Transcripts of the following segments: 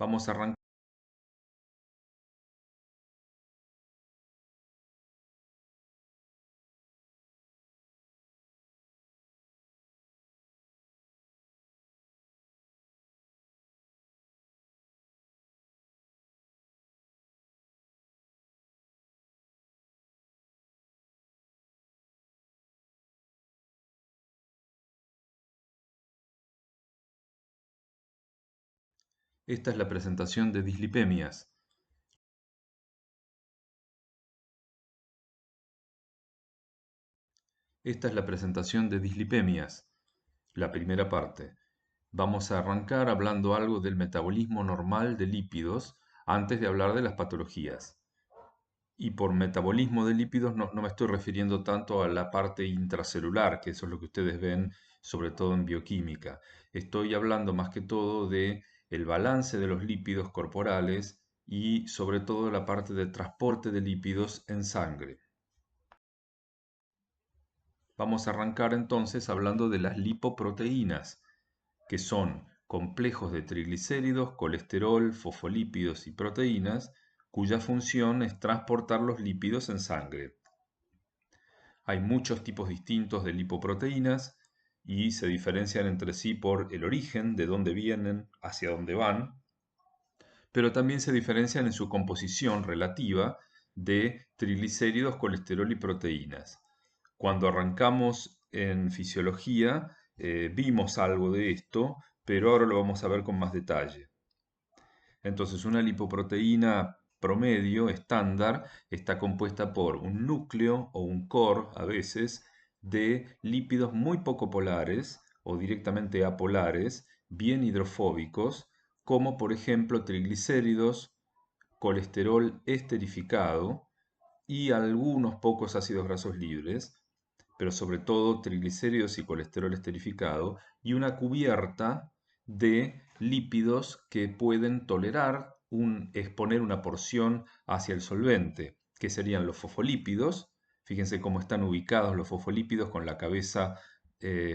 Vamos a arrancar. Esta es la presentación de dislipemias. Esta es la presentación de dislipemias, la primera parte. Vamos a arrancar hablando algo del metabolismo normal de lípidos antes de hablar de las patologías. Y por metabolismo de lípidos no me estoy refiriendo tanto a la parte intracelular, que eso es lo que ustedes ven sobre todo en bioquímica. Estoy hablando más que todo de el balance de los lípidos corporales y sobre todo la parte de transporte de lípidos en sangre. Vamos a arrancar entonces hablando de las lipoproteínas, que son complejos de triglicéridos, colesterol, fosfolípidos y proteínas, cuya función es transportar los lípidos en sangre. Hay muchos tipos distintos de lipoproteínas y se diferencian entre sí por el origen, de dónde vienen, hacia dónde van, pero también se diferencian en su composición relativa de triglicéridos, colesterol y proteínas. Cuando arrancamos en fisiología, vimos algo de esto, pero ahora lo vamos a ver con más detalle. Entonces, una lipoproteína promedio, estándar, está compuesta por un núcleo o un core, a veces, de lípidos muy poco polares o directamente apolares, bien hidrofóbicos, como por ejemplo triglicéridos, colesterol esterificado y algunos pocos ácidos grasos libres, pero sobre todo triglicéridos y colesterol esterificado, y una cubierta de lípidos que pueden tolerar exponer una porción hacia el solvente, que serían los fosfolípidos. Fíjense cómo están ubicados los fosfolípidos con la cabeza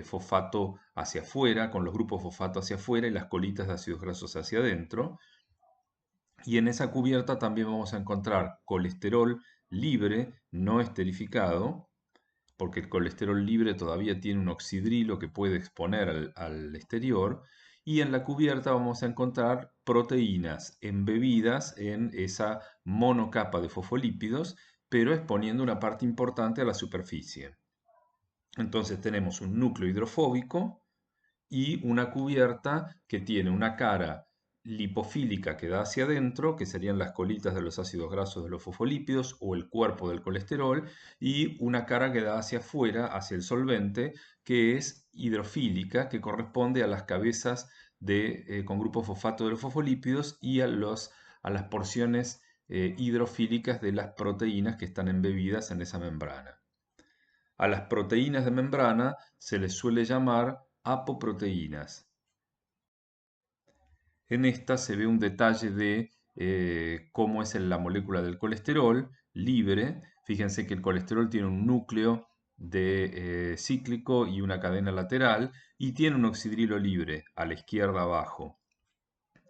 fosfato hacia afuera, con los grupos fosfato hacia afuera y las colitas de ácidos grasos hacia adentro. Y en esa cubierta también vamos a encontrar colesterol libre, no esterificado, porque el colesterol libre todavía tiene un oxidrilo que puede exponer al exterior, y en la cubierta vamos a encontrar proteínas embebidas en esa monocapa de fosfolípidos, pero exponiendo una parte importante a la superficie. Entonces tenemos un núcleo hidrofóbico y una cubierta que tiene una cara lipofílica que da hacia adentro, que serían las colitas de los ácidos grasos de los fosfolípidos o el cuerpo del colesterol, y una cara que da hacia afuera, hacia el solvente, que es hidrofílica, que corresponde a las cabezas con grupo fosfato de los fosfolípidos y a las porciones hidrofílicas de las proteínas que están embebidas en esa membrana. A las proteínas de membrana se les suele llamar apoproteínas. En esta se ve un detalle de cómo es la molécula del colesterol libre. Fíjense que el colesterol tiene un núcleo cíclico y una cadena lateral y tiene un oxidrilo libre a la izquierda abajo.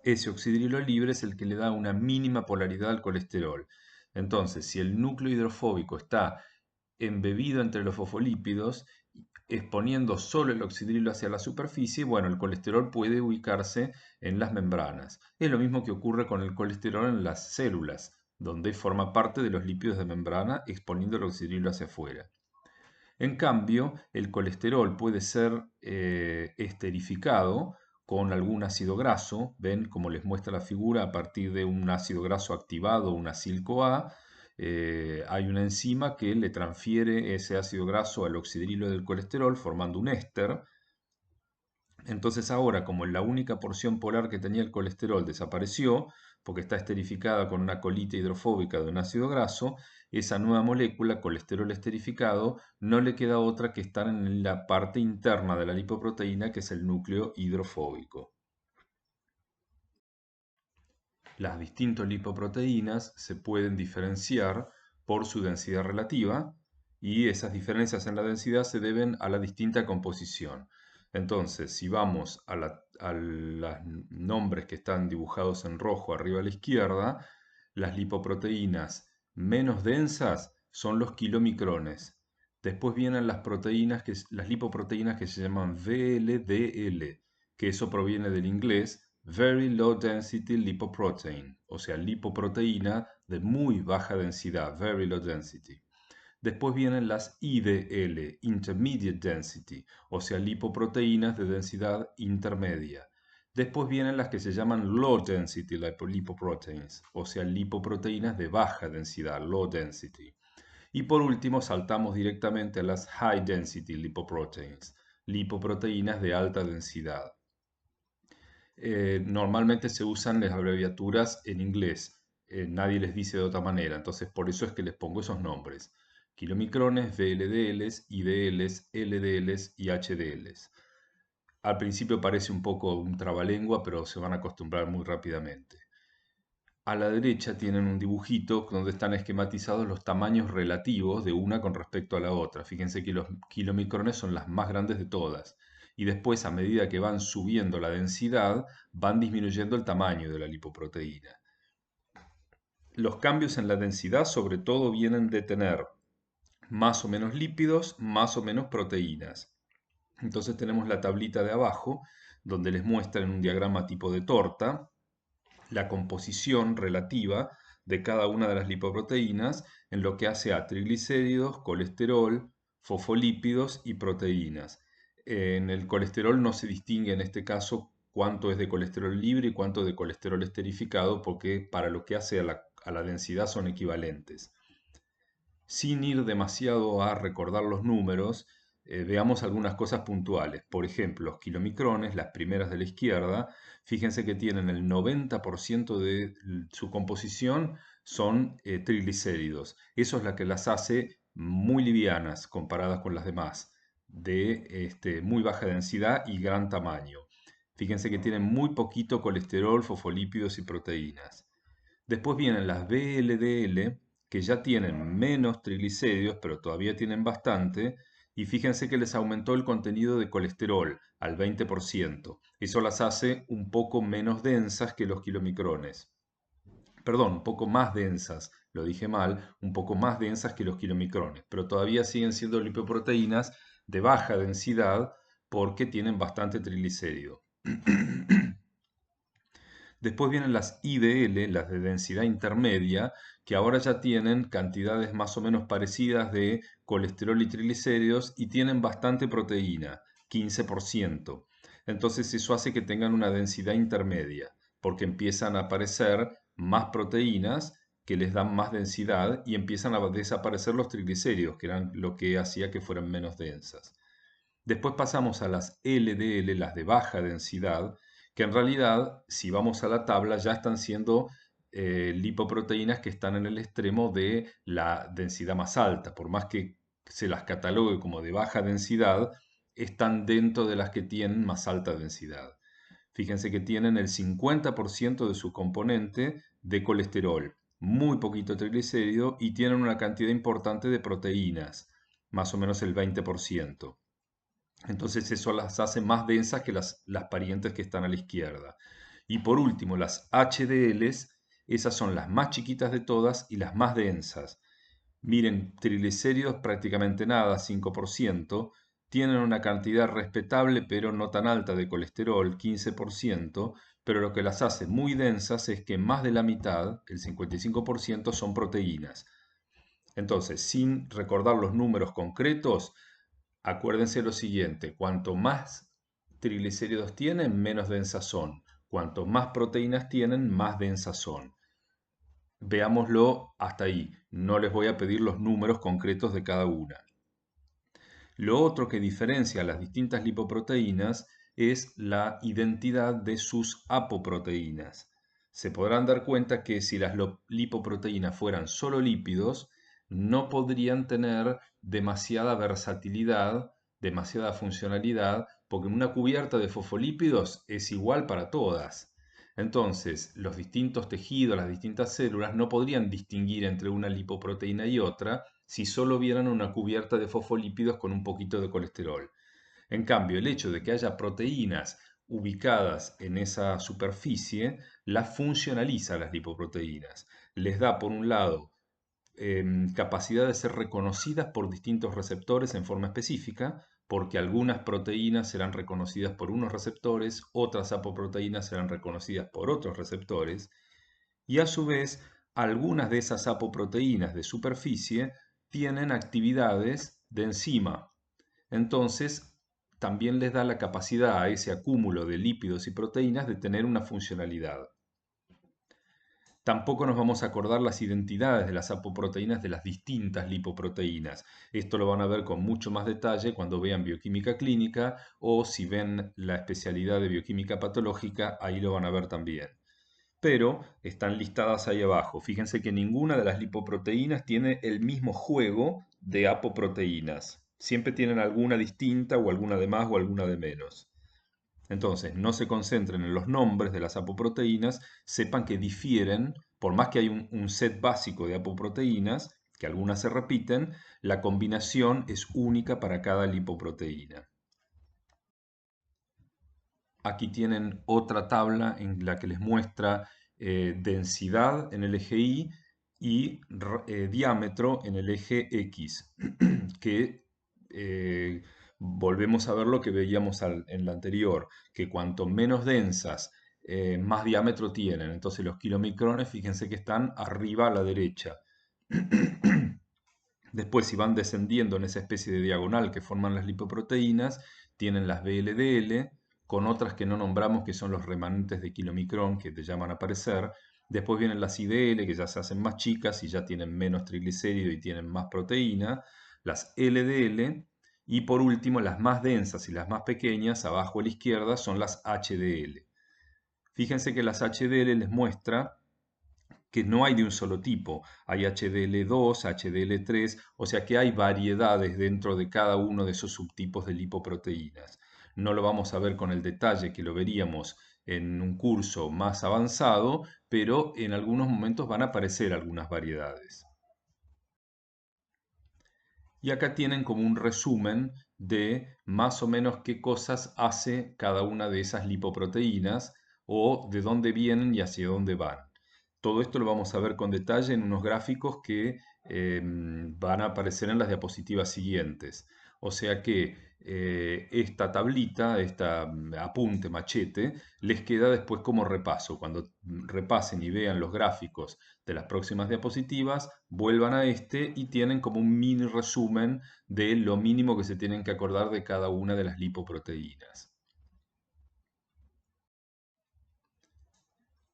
Ese oxidrilo libre es el que le da una mínima polaridad al colesterol. Entonces, si el núcleo hidrofóbico está embebido entre los fosfolípidos, exponiendo solo el oxidrilo hacia la superficie, bueno, el colesterol puede ubicarse en las membranas. Es lo mismo que ocurre con el colesterol en las células, donde forma parte de los lípidos de membrana exponiendo el oxidrilo hacia afuera. En cambio, el colesterol puede ser esterificado con algún ácido graso, ven como les muestra la figura, a partir de un ácido graso activado, un acil-CoA, hay una enzima que le transfiere ese ácido graso al oxidrilo del colesterol formando un éster. Entonces ahora, como la única porción polar que tenía el colesterol desapareció, porque está esterificada con una colita hidrofóbica de un ácido graso, esa nueva molécula, colesterol esterificado, no le queda otra que estar en la parte interna de la lipoproteína, que es el núcleo hidrofóbico. Las distintas lipoproteínas se pueden diferenciar por su densidad relativa y esas diferencias en la densidad se deben a la distinta composición. Entonces, si vamos a los nombres que están dibujados en rojo arriba a la izquierda, las lipoproteínas menos densas son los kilomicrones. Después vienen las lipoproteínas que se llaman VLDL, que eso proviene del inglés Very Low Density Lipoprotein, o sea, lipoproteína de muy baja densidad, Very Low Density. Después vienen las IDL, Intermediate Density, o sea, lipoproteínas de densidad intermedia. Después vienen las que se llaman Low Density Lipoproteins, o sea, lipoproteínas de baja densidad, Low Density. Y por último, saltamos directamente a las High Density Lipoproteins, lipoproteínas de alta densidad. Normalmente se usan las abreviaturas en inglés, nadie les dice de otra manera, entonces por eso es que les pongo esos nombres. Kilomicrones, VLDLs, IDLs, LDLs y HDLs. Al principio parece un poco un trabalengua, pero se van a acostumbrar muy rápidamente. A la derecha tienen un dibujito donde están esquematizados los tamaños relativos de una con respecto a la otra. Fíjense que los kilomicrones son las más grandes de todas. Y después, a medida que van subiendo la densidad, van disminuyendo el tamaño de la lipoproteína. Los cambios en la densidad sobre todo vienen de tener más o menos lípidos, más o menos proteínas. Entonces tenemos la tablita de abajo, donde les muestra en un diagrama tipo de torta la composición relativa de cada una de las lipoproteínas en lo que hace a triglicéridos, colesterol, fosfolípidos y proteínas. En el colesterol no se distingue en este caso cuánto es de colesterol libre y cuánto de colesterol esterificado, porque para lo que hace a la densidad son equivalentes. Sin ir demasiado a recordar los números, veamos algunas cosas puntuales. Por ejemplo, los kilomicrones, las primeras de la izquierda, fíjense que tienen el 90% de su composición son triglicéridos. Eso es lo que las hace muy livianas comparadas con las demás, de muy baja densidad y gran tamaño. Fíjense que tienen muy poquito colesterol, fosfolípidos y proteínas. Después vienen las VLDL, que ya tienen menos triglicéridos, pero todavía tienen bastante, y fíjense que les aumentó el contenido de colesterol al 20%. Eso las hace un poco menos densas que los kilomicrones. Perdón, un poco más densas, lo dije mal, un poco más densas que los kilomicrones, pero todavía siguen siendo lipoproteínas de baja densidad porque tienen bastante triglicérido. Después vienen las IDL, las de densidad intermedia, que ahora ya tienen cantidades más o menos parecidas de colesterol y triglicéridos y tienen bastante proteína, 15%. Entonces eso hace que tengan una densidad intermedia, porque empiezan a aparecer más proteínas que les dan más densidad y empiezan a desaparecer los triglicéridos, que eran lo que hacía que fueran menos densas. Después pasamos a las LDL, las de baja densidad, que en realidad, si vamos a la tabla, ya están siendo lipoproteínas que están en el extremo de la densidad más alta. Por más que se las catalogue como de baja densidad, están dentro de las que tienen más alta densidad. Fíjense que tienen el 50% de su componente de colesterol, muy poquito triglicérido y tienen una cantidad importante de proteínas, más o menos el 20%. Entonces eso las hace más densas que las parientes que están a la izquierda. Y por último, las HDLs, esas son las más chiquitas de todas y las más densas. Miren, triglicéridos prácticamente nada, 5%, tienen una cantidad respetable pero no tan alta de colesterol, 15%, pero lo que las hace muy densas es que más de la mitad, el 55%, son proteínas. Entonces, sin recordar los números concretos, acuérdense lo siguiente, cuanto más triglicéridos tienen, menos densas son. Cuanto más proteínas tienen, más densas son. Veámoslo hasta ahí. No les voy a pedir los números concretos de cada una. Lo otro que diferencia a las distintas lipoproteínas es la identidad de sus apoproteínas. Se podrán dar cuenta que si las lipoproteínas fueran solo lípidos, no podrían tener demasiada versatilidad, demasiada funcionalidad, porque una cubierta de fosfolípidos es igual para todas. Entonces, los distintos tejidos, las distintas células no podrían distinguir entre una lipoproteína y otra si solo vieran una cubierta de fosfolípidos con un poquito de colesterol. En cambio, el hecho de que haya proteínas ubicadas en esa superficie las funcionaliza las lipoproteínas. Les da, por un lado, capacidad de ser reconocidas por distintos receptores en forma específica, porque algunas proteínas serán reconocidas por unos receptores, otras apoproteínas serán reconocidas por otros receptores, y a su vez algunas de esas apoproteínas de superficie tienen actividades de enzima. Entonces, también les da la capacidad a ese acúmulo de lípidos y proteínas de tener una funcionalidad. Tampoco nos vamos a acordar las identidades de las apoproteínas de las distintas lipoproteínas. Esto lo van a ver con mucho más detalle cuando vean bioquímica clínica o si ven la especialidad de bioquímica patológica, ahí lo van a ver también. Pero están listadas ahí abajo. Fíjense que ninguna de las lipoproteínas tiene el mismo juego de apoproteínas. Siempre tienen alguna distinta o alguna de más o alguna de menos. Entonces, no se concentren en los nombres de las apoproteínas, sepan que difieren, por más que hay un set básico de apoproteínas, que algunas se repiten, la combinación es única para cada lipoproteína. Aquí tienen otra tabla en la que les muestra densidad en el eje Y y diámetro en el eje X, que volvemos a ver lo que veíamos en la anterior, que cuanto menos densas, más diámetro tienen. Entonces los kilomicrones, fíjense que están arriba a la derecha. Después, si van descendiendo en esa especie de diagonal que forman las lipoproteínas, tienen las VLDL, con otras que no nombramos, que son los remanentes de kilomicrón, que te llaman a aparecer. Después vienen las IDL, que ya se hacen más chicas y ya tienen menos triglicérido y tienen más proteína. Las LDL. Y por último, las más densas y las más pequeñas, abajo a la izquierda, son las HDL. Fíjense que las HDL les muestra que no hay de un solo tipo, hay HDL2, HDL3, o sea que hay variedades dentro de cada uno de esos subtipos de lipoproteínas. No lo vamos a ver con el detalle que lo veríamos en un curso más avanzado, pero en algunos momentos van a aparecer algunas variedades. Y acá tienen como un resumen de más o menos qué cosas hace cada una de esas lipoproteínas o de dónde vienen y hacia dónde van. Todo esto lo vamos a ver con detalle en unos gráficos que van a aparecer en las diapositivas siguientes. O sea que esta tablita, esta apunte machete, les queda después como repaso. Cuando repasen y vean los gráficos de las próximas diapositivas, vuelvan a este y tienen como un mini resumen de lo mínimo que se tienen que acordar de cada una de las lipoproteínas.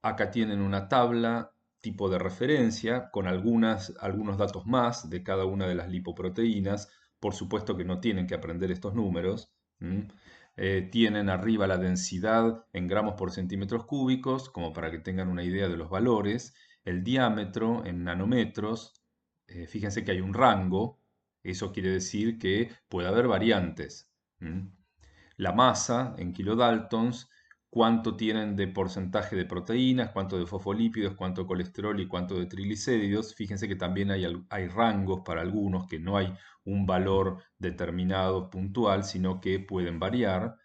Acá tienen una tabla tipo de referencia con algunos datos más de cada una de las lipoproteínas. Por supuesto que no tienen que aprender estos números. Tienen arriba la densidad en gramos por centímetros cúbicos, como para que tengan una idea de los valores. El diámetro en nanómetros. Fíjense que hay un rango. Eso quiere decir que puede haber variantes. La masa en kilodaltons, cuánto tienen de porcentaje de proteínas, cuánto de fosfolípidos, cuánto de colesterol y cuánto de triglicéridos. Fíjense que también hay rangos para algunos, que no hay un valor determinado puntual, sino que pueden variar.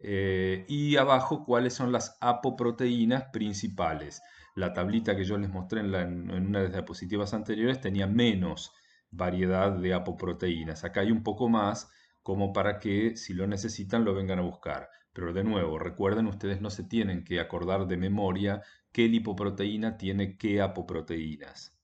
Y abajo, cuáles son las apoproteínas principales. La tablita que yo les mostré en una de las diapositivas anteriores tenía menos variedad de apoproteínas. Acá hay un poco más, como para que si lo necesitan lo vengan a buscar. Pero de nuevo, recuerden, ustedes no se tienen que acordar de memoria qué lipoproteína tiene qué apoproteínas.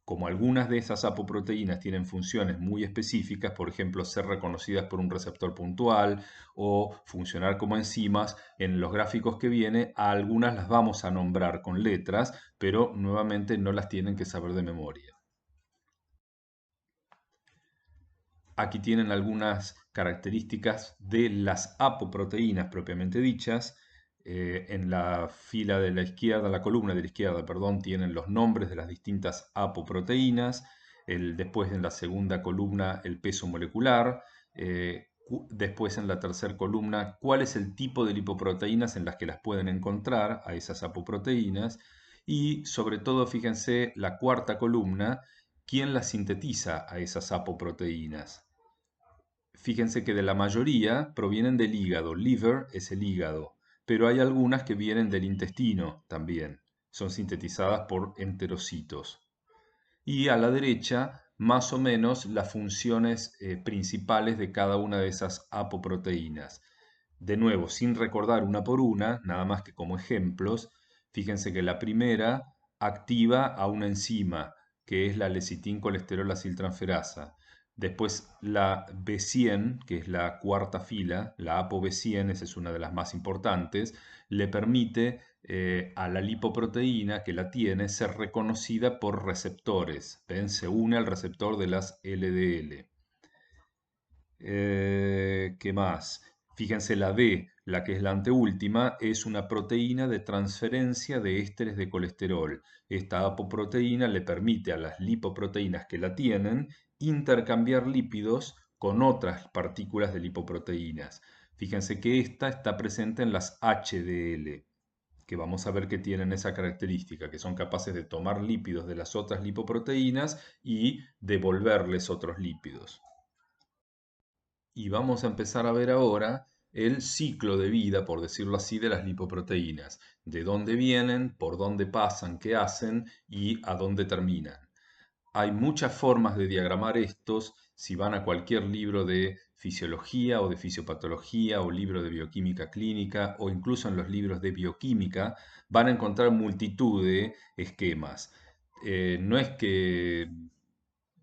Como algunas de esas apoproteínas tienen funciones muy específicas, por ejemplo, ser reconocidas por un receptor puntual o funcionar como enzimas, en los gráficos que viene, a algunas las vamos a nombrar con letras, pero nuevamente no las tienen que saber de memoria. Aquí tienen algunas características de las apoproteínas propiamente dichas. En la fila de la izquierda, la columna de la izquierda, perdón, tienen los nombres de las distintas apoproteínas. Después en la segunda columna el peso molecular. Después en la tercera columna cuál es el tipo de lipoproteínas en las que las pueden encontrar a esas apoproteínas. Y sobre todo, fíjense, la cuarta columna, quién las sintetiza a esas apoproteínas. fíjense que de la mayoría provienen del hígado. Liver es el hígado, pero hay algunas que vienen del intestino también. Son sintetizadas por enterocitos. Y a la derecha, más o menos, las funciones principales de cada una de esas apoproteínas. De nuevo, sin recordar una por una, nada más que como ejemplos, fíjense que la primera activa a una enzima, que es la lecitin-colesterol aciltransferasa. Después la B100, que es la cuarta fila, la ApoB100, esa es una de las más importantes, le permite a la lipoproteína que la tiene ser reconocida por receptores. ¿Ven? Se une al receptor de las LDL. ¿Qué más? Fíjense la D, la que es la anteúltima, es una proteína de transferencia de ésteres de colesterol. Esta apoproteína le permite a las lipoproteínas que la tienen intercambiar lípidos con otras partículas de lipoproteínas. Fíjense que esta está presente en las HDL, que vamos a ver que tienen esa característica, que son capaces de tomar lípidos de las otras lipoproteínas y devolverles otros lípidos. Y vamos a empezar a ver ahora el ciclo de vida, por decirlo así, de las lipoproteínas. De dónde vienen, por dónde pasan, qué hacen y a dónde terminan. Hay muchas formas de diagramar estos. Si van a cualquier libro de fisiología o de fisiopatología o libro de bioquímica clínica o incluso en los libros de bioquímica, van a encontrar multitud de esquemas. No es que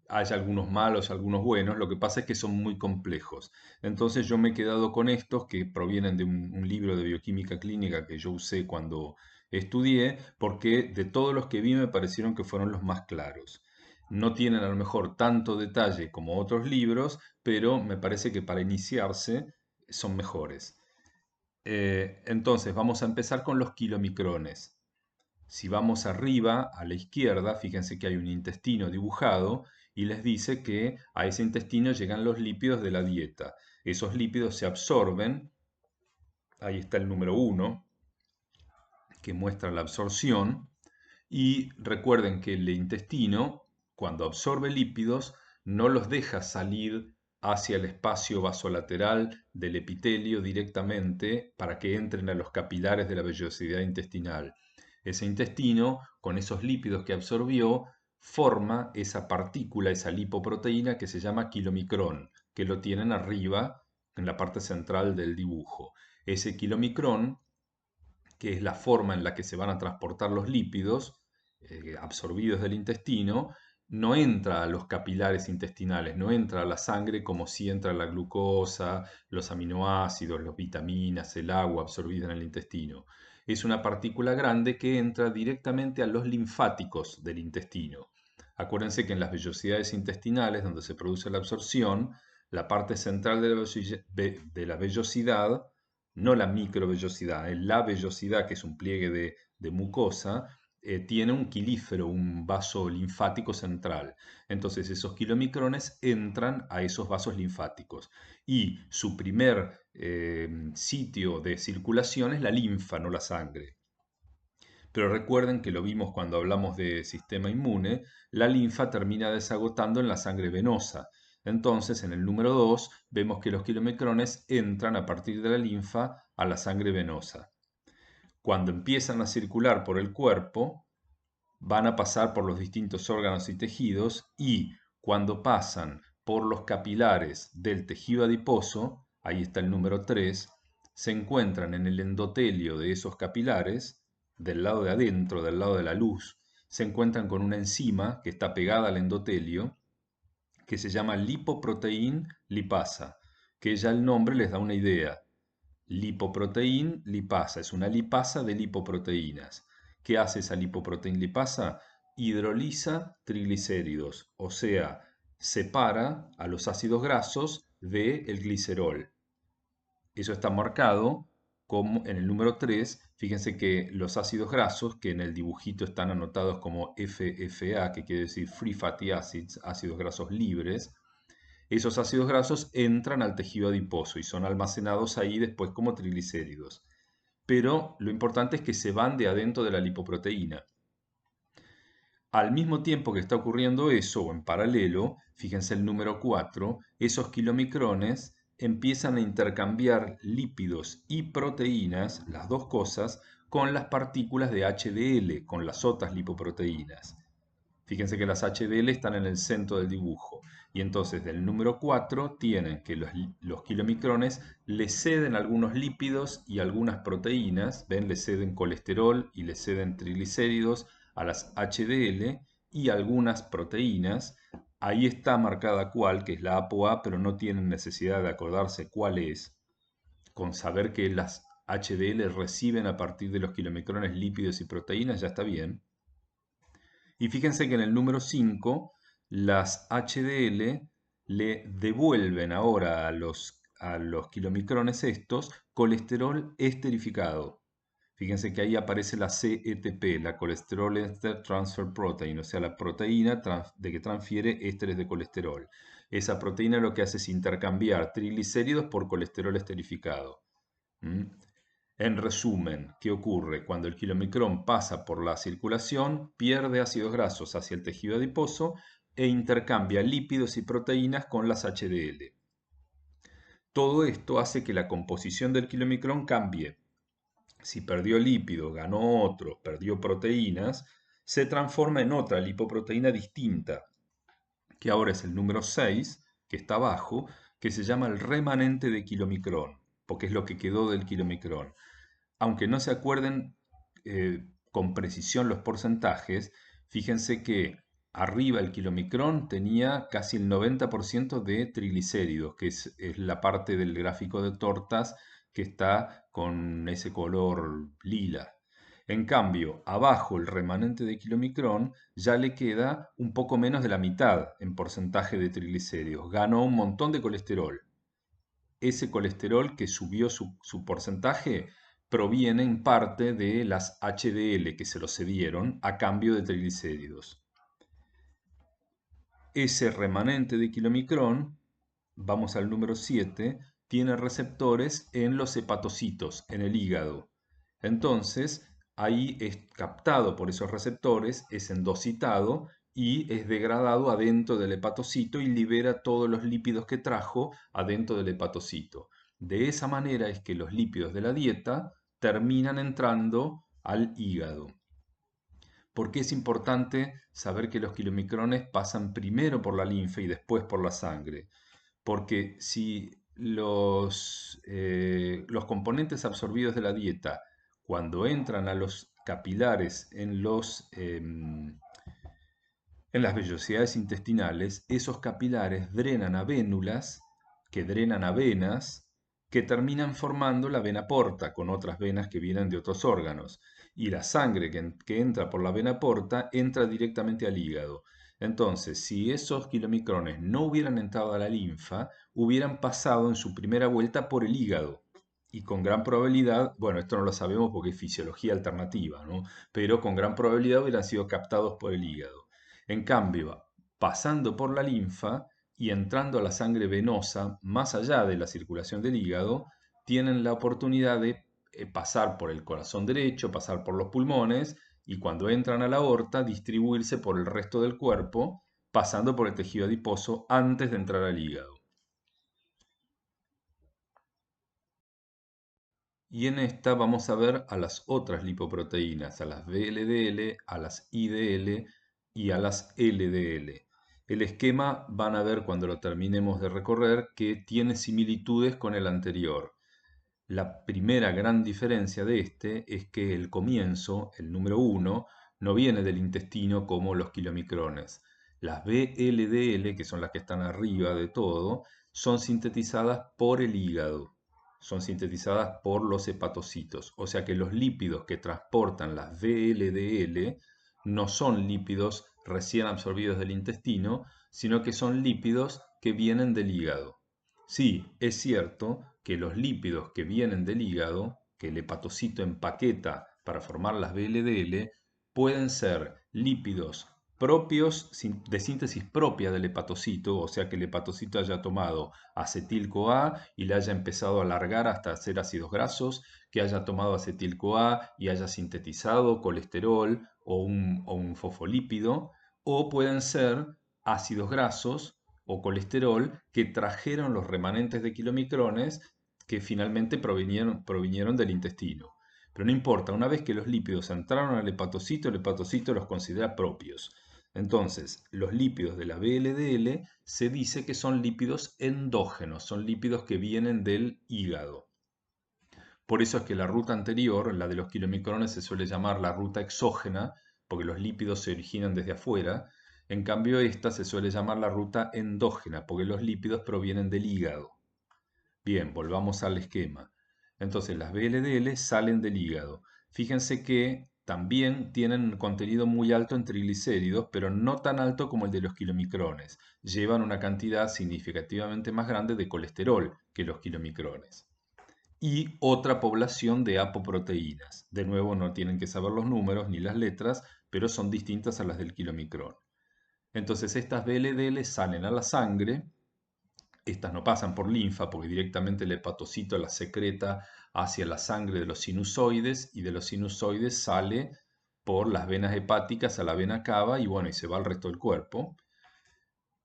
haya algunos malos, algunos buenos, lo que pasa es que son muy complejos. Entonces yo me he quedado con estos que provienen de un libro de bioquímica clínica que yo usé cuando estudié, porque de todos los que vi me parecieron que fueron los más claros. No tienen a lo mejor tanto detalle como otros libros, pero me parece que para iniciarse son mejores. Entonces vamos a empezar con los kilomicrones. Si vamos arriba, a la izquierda, fíjense que hay un intestino dibujado y les dice que a ese intestino llegan los lípidos de la dieta. Esos lípidos se absorben, ahí está el número 1, que muestra la absorción, y recuerden que el intestino, cuando absorbe lípidos, no los deja salir hacia el espacio vasolateral del epitelio directamente para que entren a los capilares de la vellosidad intestinal. Ese intestino, con esos lípidos que absorbió, forma esa partícula, esa lipoproteína que se llama kilomicrón, que lo tienen arriba en la parte central del dibujo. Ese kilomicrón, que es la forma en la que se van a transportar los lípidos absorbidos del intestino, no entra a los capilares intestinales, no entra a la sangre como si entra la glucosa, los aminoácidos, las vitaminas, el agua absorbida en el intestino. Es una partícula grande que entra directamente a los linfáticos del intestino. Acuérdense que en las vellosidades intestinales, donde se produce la absorción, la parte central de la vellosidad, no la microvellosidad, la vellosidad, que es un pliegue de mucosa, tiene un quilífero, un vaso linfático central. Entonces esos kilomicrones entran a esos vasos linfáticos y su primer sitio de circulación es la linfa, no la sangre. Pero recuerden que lo vimos cuando hablamos de sistema inmune, la linfa termina desagotando en la sangre venosa. Entonces, en el número 2, vemos que los kilomicrones entran a partir de la linfa a la sangre venosa. Cuando empiezan a circular por el cuerpo, van a pasar por los distintos órganos y tejidos y cuando pasan por los capilares del tejido adiposo, ahí está el número 3, se encuentran en el endotelio de esos capilares, del lado de adentro, del lado de la luz, se encuentran con una enzima que está pegada al endotelio, que se llama lipoproteín lipasa, que ya el nombre les da una idea. Lipoproteín lipasa, es una lipasa de lipoproteínas. ¿Qué hace esa lipoproteína lipasa? Hidroliza triglicéridos, o sea, separa a los ácidos grasos del glicerol. Eso está marcado como en el número 3. Fíjense que los ácidos grasos, que en el dibujito están anotados como FFA, que quiere decir Free Fatty Acids, ácidos grasos libres, esos ácidos grasos entran al tejido adiposo y son almacenados ahí después como triglicéridos. Pero lo importante es que se van de adentro de la lipoproteína. Al mismo tiempo que está ocurriendo eso, o en paralelo, fíjense el número 4, esos kilomicrones empiezan a intercambiar lípidos y proteínas, las dos cosas, con las partículas de HDL, con las otras lipoproteínas. Fíjense que las HDL están en el centro del dibujo. Y entonces del número 4 tienen que los kilomicrones le ceden algunos lípidos y algunas proteínas, ven, le ceden colesterol y le ceden triglicéridos a las HDL y algunas proteínas. Ahí está marcada cuál, que es la ApoA, pero no tienen necesidad de acordarse cuál es. Con saber que las HDL reciben a partir de los kilomicrones lípidos y proteínas ya está bien. Y fíjense que en el número 5, las HDL le devuelven ahora a los kilomicrones estos colesterol esterificado. Fíjense que ahí aparece la CETP, la Cholesterol Ester Transfer Protein, o sea, la proteína de que transfiere ésteres de colesterol. Esa proteína lo que hace es intercambiar triglicéridos por colesterol esterificado. ¿Mm? En resumen, ¿qué ocurre? Cuando el kilomicrón pasa por la circulación, pierde ácidos grasos hacia el tejido adiposo e intercambia lípidos y proteínas con las HDL. Todo esto hace que la composición del kilomicrón cambie. Si perdió lípidos, ganó otro, perdió proteínas, se transforma en otra lipoproteína distinta, que ahora es el número 6, que está abajo, que se llama el remanente de kilomicrón, porque es lo que quedó del kilomicrón. Aunque no se acuerden con precisión los porcentajes, fíjense que arriba el kilomicrón tenía casi el 90% de triglicéridos, que es la parte del gráfico de tortas que está con ese color lila. En cambio, abajo el remanente de kilomicrón ya le queda un poco menos de la mitad en porcentaje de triglicéridos. Ganó un montón de colesterol. Ese colesterol que subió su porcentaje proviene en parte de las HDL que se lo cedieron a cambio de triglicéridos. Ese remanente de kilomicrón, vamos al número 7, tiene receptores en los hepatocitos, en el hígado. Entonces, ahí es captado por esos receptores, es endocitado y es degradado adentro del hepatocito y libera todos los lípidos que trajo adentro del hepatocito. De esa manera es que los lípidos de la dieta terminan entrando al hígado. ¿Por qué es importante saber que los kilomicrones pasan primero por la linfa y después por la sangre? Porque si los componentes absorbidos de la dieta, cuando entran a los capilares en las vellosidades intestinales, esos capilares drenan a vénulas, que drenan a venas, que terminan formando la vena porta, con otras venas que vienen de otros órganos. Y la sangre que entra por la vena porta entra directamente al hígado. Entonces, si esos kilomicrones no hubieran entrado a la linfa, hubieran pasado en su primera vuelta por el hígado. Y con gran probabilidad, bueno, esto no lo sabemos porque es fisiología alternativa, ¿no? Pero con gran probabilidad hubieran sido captados por el hígado. En cambio, pasando por la linfa y entrando a la sangre venosa, más allá de la circulación del hígado, tienen la oportunidad de pasar por el corazón derecho, pasar por los pulmones y cuando entran a la aorta distribuirse por el resto del cuerpo, pasando por el tejido adiposo antes de entrar al hígado. Y en esta vamos a ver a las otras lipoproteínas, a las VLDL, a las IDL y a las LDL. El esquema van a ver cuando lo terminemos de recorrer que tiene similitudes con el anterior. La primera gran diferencia de este es que el comienzo, el número 1, no viene del intestino como los kilomicrones. Las VLDL, que son las que están arriba de todo, son sintetizadas por el hígado, son sintetizadas por los hepatocitos. O sea que los lípidos que transportan las VLDL no son lípidos recién absorbidos del intestino, sino que son lípidos que vienen del hígado. Sí, es cierto que los lípidos que vienen del hígado, que el hepatocito empaqueta para formar las VLDL, pueden ser lípidos propios de síntesis propia del hepatocito, o sea que el hepatocito haya tomado acetil-CoA y le haya empezado a alargar hasta hacer ácidos grasos, que haya tomado acetil-CoA y haya sintetizado colesterol o un fosfolípido, o pueden ser ácidos grasos o colesterol que trajeron los remanentes de kilomicrones que finalmente provinieron del intestino. Pero no importa, una vez que los lípidos entraron al hepatocito, el hepatocito los considera propios. Entonces, los lípidos de la VLDL se dice que son lípidos endógenos, son lípidos que vienen del hígado. Por eso es que la ruta anterior, la de los kilomicrones, se suele llamar la ruta exógena, porque los lípidos se originan desde afuera. En cambio, esta se suele llamar la ruta endógena, porque los lípidos provienen del hígado. Bien, volvamos al esquema. Entonces, las VLDL salen del hígado. Fíjense que también tienen un contenido muy alto en triglicéridos, pero no tan alto como el de los kilomicrones. Llevan una cantidad significativamente más grande de colesterol que los kilomicrones. Y otra población de apoproteínas. De nuevo, no tienen que saber los números ni las letras, pero son distintas a las del kilomicrón. Entonces, estas VLDL salen a la sangre. Estas no pasan por linfa porque directamente el hepatocito las secreta hacia la sangre de los sinusoides y de los sinusoides sale por las venas hepáticas a la vena cava y bueno, y se va al resto del cuerpo.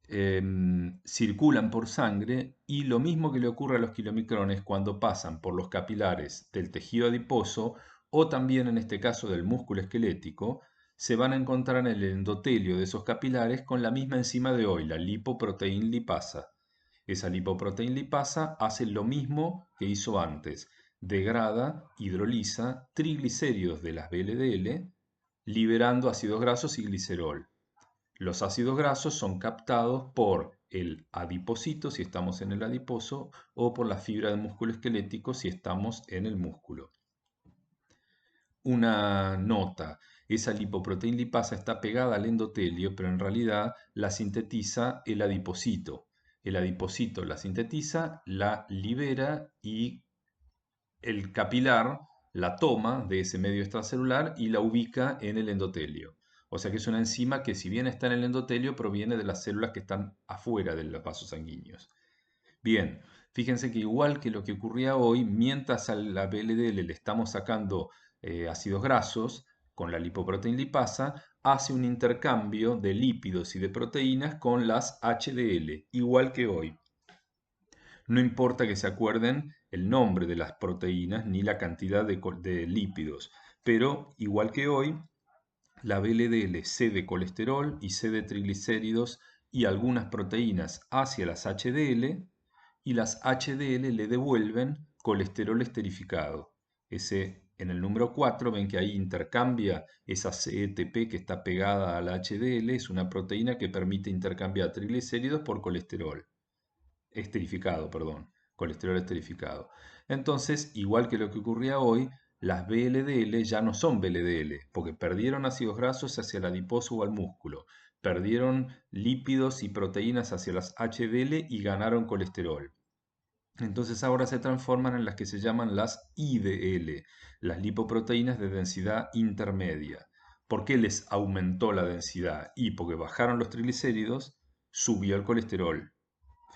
Circulan por sangre y lo mismo que le ocurre a los kilomicrones cuando pasan por los capilares del tejido adiposo o también en este caso del músculo esquelético, se van a encontrar en el endotelio de esos capilares con la misma enzima de hoy, la lipoproteína lipasa. Esa lipoproteína lipasa hace lo mismo que hizo antes, degrada, hidroliza triglicéridos de las VLDL, liberando ácidos grasos y glicerol. Los ácidos grasos son captados por el adipocito si estamos en el adiposo o por la fibra del músculo esquelético si estamos en el músculo. Una nota, esa lipoproteína lipasa está pegada al endotelio, pero en realidad la sintetiza el adipocito. El adipocito la sintetiza, la libera y el capilar la toma de ese medio extracelular y la ubica en el endotelio. O sea que es una enzima que si bien está en el endotelio, proviene de las células que están afuera de los vasos sanguíneos. Bien, fíjense que igual que lo que ocurría hoy, mientras a la VLDL le estamos sacando ácidos grasos con la lipoproteína lipasa, hace un intercambio de lípidos y de proteínas con las HDL, igual que hoy. No importa que se acuerden el nombre de las proteínas ni la cantidad de lípidos, pero igual que hoy, la VLDL cede colesterol y cede triglicéridos y algunas proteínas hacia las HDL y las HDL le devuelven colesterol esterificado. En el número 4 ven que ahí intercambia esa CETP que está pegada a la HDL, es una proteína que permite intercambiar triglicéridos por colesterol esterificado, perdón, colesterol esterificado. Entonces, igual que lo que ocurría hoy, las VLDL ya no son VLDL, porque perdieron ácidos grasos hacia el adiposo o al músculo, perdieron lípidos y proteínas hacia las HDL y ganaron colesterol. Entonces ahora se transforman en las que se llaman las IDL, las lipoproteínas de densidad intermedia. ¿Por qué les aumentó la densidad? Y porque bajaron los triglicéridos, subió el colesterol.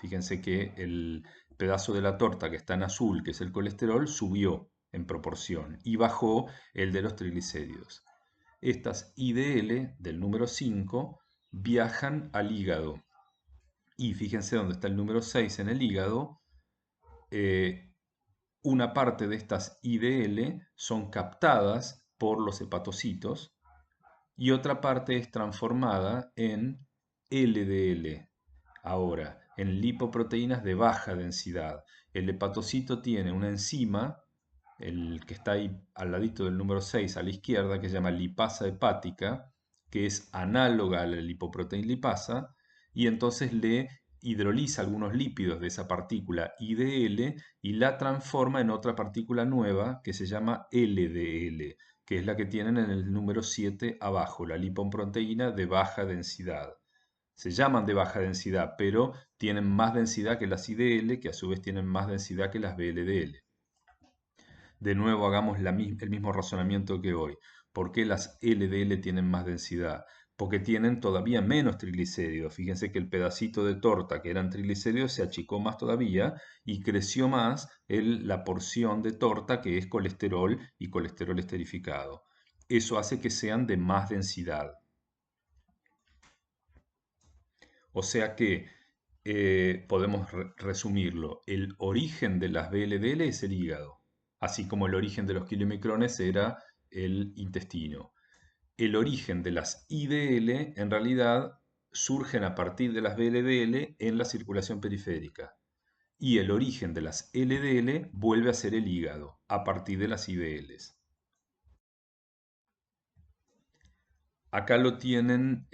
Fíjense que el pedazo de la torta que está en azul, que es el colesterol, subió en proporción y bajó el de los triglicéridos. Estas IDL del número 5 viajan al hígado. Y fíjense dónde está el número 6 en el hígado. Una parte de estas IDL son captadas por los hepatocitos y otra parte es transformada en LDL. Ahora, en lipoproteínas de baja densidad. El hepatocito tiene una enzima, el que está ahí al ladito del número 6 a la izquierda, que se llama lipasa hepática, que es análoga a la lipoproteína lipasa, y entonces le hidroliza algunos lípidos de esa partícula IDL y la transforma en otra partícula nueva que se llama LDL, que es la que tienen en el número 7 abajo, la lipoproteína de baja densidad. Se llaman de baja densidad, pero tienen más densidad que las IDL, que a su vez tienen más densidad que las VLDL. De nuevo hagamos el mismo razonamiento que hoy. ¿Por qué las LDL tienen más densidad? Porque tienen todavía menos triglicéridos. Fíjense que el pedacito de torta que eran triglicéridos se achicó más todavía y creció más la porción de torta que es colesterol y colesterol esterificado. Eso hace que sean de más densidad. O sea que podemos resumirlo. El origen de las VLDL es el hígado, así como el origen de los kilomicrones era el intestino. El origen de las IDL en realidad surgen a partir de las VLDL en la circulación periférica. Y el origen de las LDL vuelve a ser el hígado a partir de las IDLs. Acá lo tienen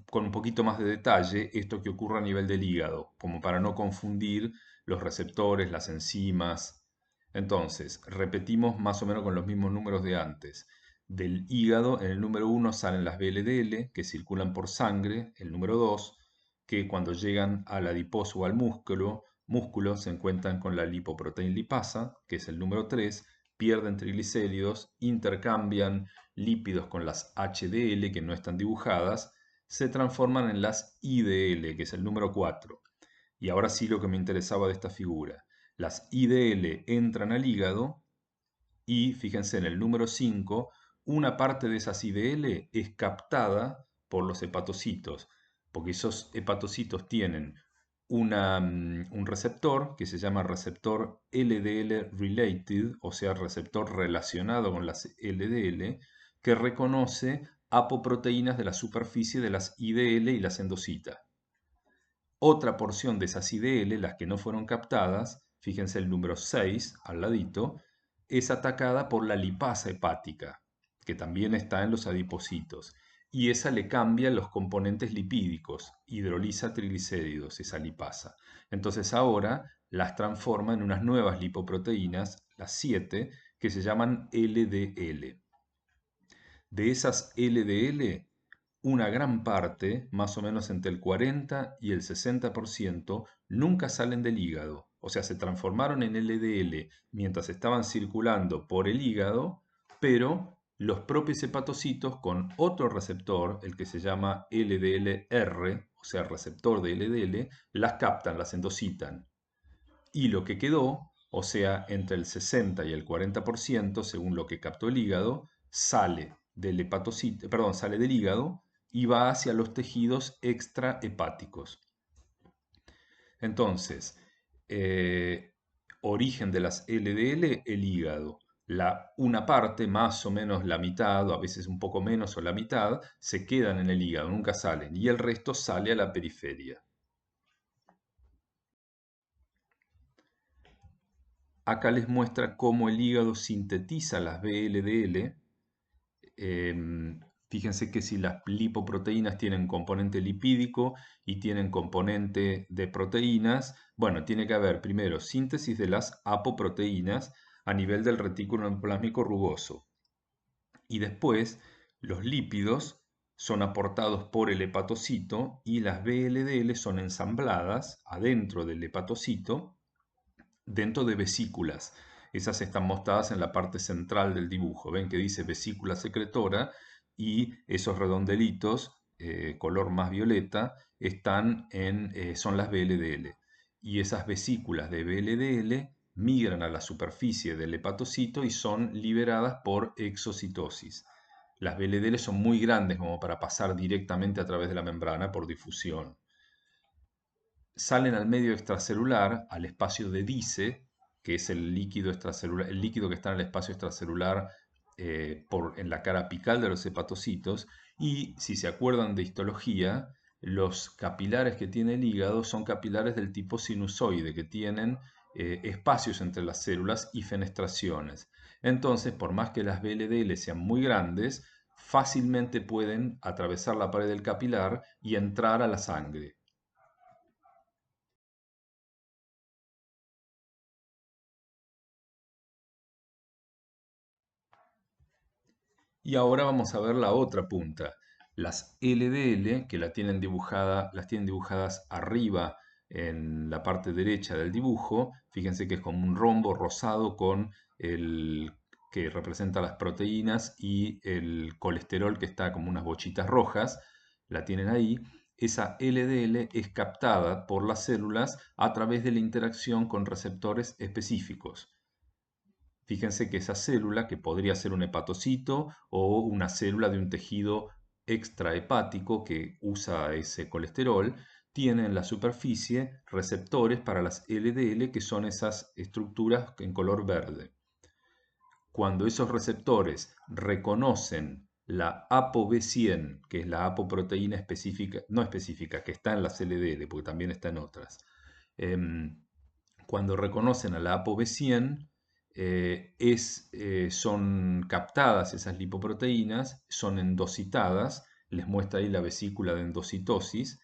con un poquito más de detalle esto que ocurre a nivel del hígado, como para no confundir los receptores, las enzimas. Entonces, repetimos más o menos con los mismos números de antes. Del hígado, en el número 1 salen las VLDL, que circulan por sangre. El número 2, que cuando llegan al adiposo o al músculo se encuentran con la lipoproteína lipasa, que es el número 3, pierden triglicéridos, intercambian lípidos con las HDL, que no están dibujadas, se transforman en las IDL, que es el número 4. Y ahora sí lo que me interesaba de esta figura. Las IDL entran al hígado y, fíjense, en el número 5, una parte de esas IDL es captada por los hepatocitos, porque esos hepatocitos tienen un receptor que se llama receptor LDL related, o sea, receptor relacionado con las LDL, que reconoce apoproteínas de la superficie de las IDL y las endocita. Otra porción de esas IDL, las que no fueron captadas, fíjense el número 6 al ladito, es atacada por la lipasa hepática, que también está en los adipocitos, y esa le cambia los componentes lipídicos, hidroliza triglicéridos, esa lipasa. Entonces ahora las transforma en unas nuevas lipoproteínas, las 7, que se llaman LDL. De esas LDL, una gran parte, más o menos entre el 40 y el 60%, nunca salen del hígado. O sea, se transformaron en LDL mientras estaban circulando por el hígado, pero los propios hepatocitos con otro receptor, el que se llama LDLR, o sea, receptor de LDL, las captan, las endocitan. Y lo que quedó, o sea, entre el 60 y el 40%, según lo que captó el hígado, sale del hepatocito, perdón, sale del hígado y va hacia los tejidos extrahepáticos. Entonces, origen de las LDL, el hígado. Una parte, más o menos la mitad, o a veces un poco menos o la mitad, se quedan en el hígado, nunca salen, y el resto sale a la periferia. Acá les muestra cómo el hígado sintetiza las VLDL. Fíjense que si las lipoproteínas tienen componente lipídico y tienen componente de proteínas, bueno, tiene que haber primero síntesis de las apoproteínas a nivel del retículo endoplasmico rugoso. Y después los lípidos son aportados por el hepatocito y las VLDL son ensambladas adentro del hepatocito dentro de vesículas. Esas están mostradas en la parte central del dibujo. Ven que dice vesícula secretora y esos redondelitos, color más violeta, son las VLDL. Y esas vesículas de VLDL migran a la superficie del hepatocito y son liberadas por exocitosis. Las VLDL son muy grandes como para pasar directamente a través de la membrana por difusión. Salen al medio extracelular, al espacio de Dice, que es el líquido extracelular, el líquido que está en el espacio extracelular en la cara apical de los hepatocitos. Y si se acuerdan de histología, los capilares que tiene el hígado son capilares del tipo sinusoide, que tienen espacios entre las células y fenestraciones. Entonces, por más que las VLDL sean muy grandes, fácilmente pueden atravesar la pared del capilar y entrar a la sangre. Y ahora vamos a ver la otra punta. Las LDL, que las tienen dibujadas arriba en la parte derecha del dibujo. Fíjense que es como un rombo rosado con el que representa las proteínas y el colesterol que está como unas bochitas rojas. La tienen ahí. Esa LDL es captada por las células a través de la interacción con receptores específicos. Fíjense que esa célula, que podría ser un hepatocito o una célula de un tejido extrahepático que usa ese colesterol, tiene en la superficie receptores para las LDL, que son esas estructuras en color verde. Cuando esos receptores reconocen la ApoB100, que es la apoproteína específica, no específica, que está en las LDL, porque también está en otras, cuando reconocen a la ApoB100, son captadas esas lipoproteínas, son endocitadas, les muestra ahí la vesícula de endocitosis,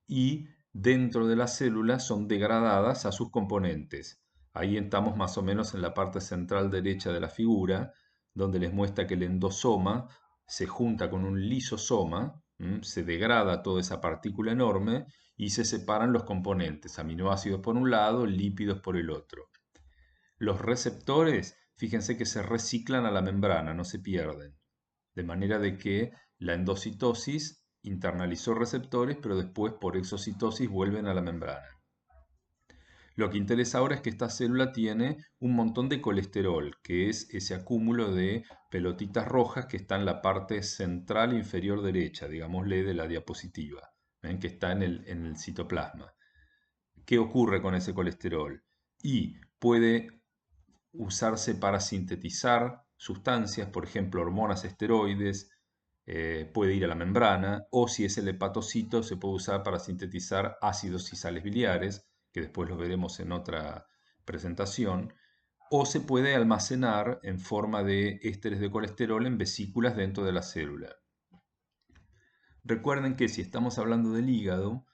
y dentro de las células son degradadas a sus componentes. Ahí estamos más o menos en la parte central derecha de la figura, donde les muestra que el endosoma se junta con un lisosoma, se degrada toda esa partícula enorme y se separan los componentes, aminoácidos por un lado, lípidos por el otro. Los receptores, fíjense que se reciclan a la membrana, no se pierden, de manera de que la endocitosis internalizó receptores, pero después por exocitosis vuelven a la membrana. Lo que interesa ahora es que esta célula tiene un montón de colesterol, que es ese acúmulo de pelotitas rojas que está en la parte central inferior derecha, digámosle, de la diapositiva, ¿ven? Que está en el citoplasma. ¿Qué ocurre con ese colesterol? Y puede usarse para sintetizar sustancias, por ejemplo, hormonas esteroides, puede ir a la membrana, o si es el hepatocito, se puede usar para sintetizar ácidos y sales biliares, que después lo veremos en otra presentación, o se puede almacenar en forma de ésteres de colesterol en vesículas dentro de la célula. Recuerden que si estamos hablando del hígado,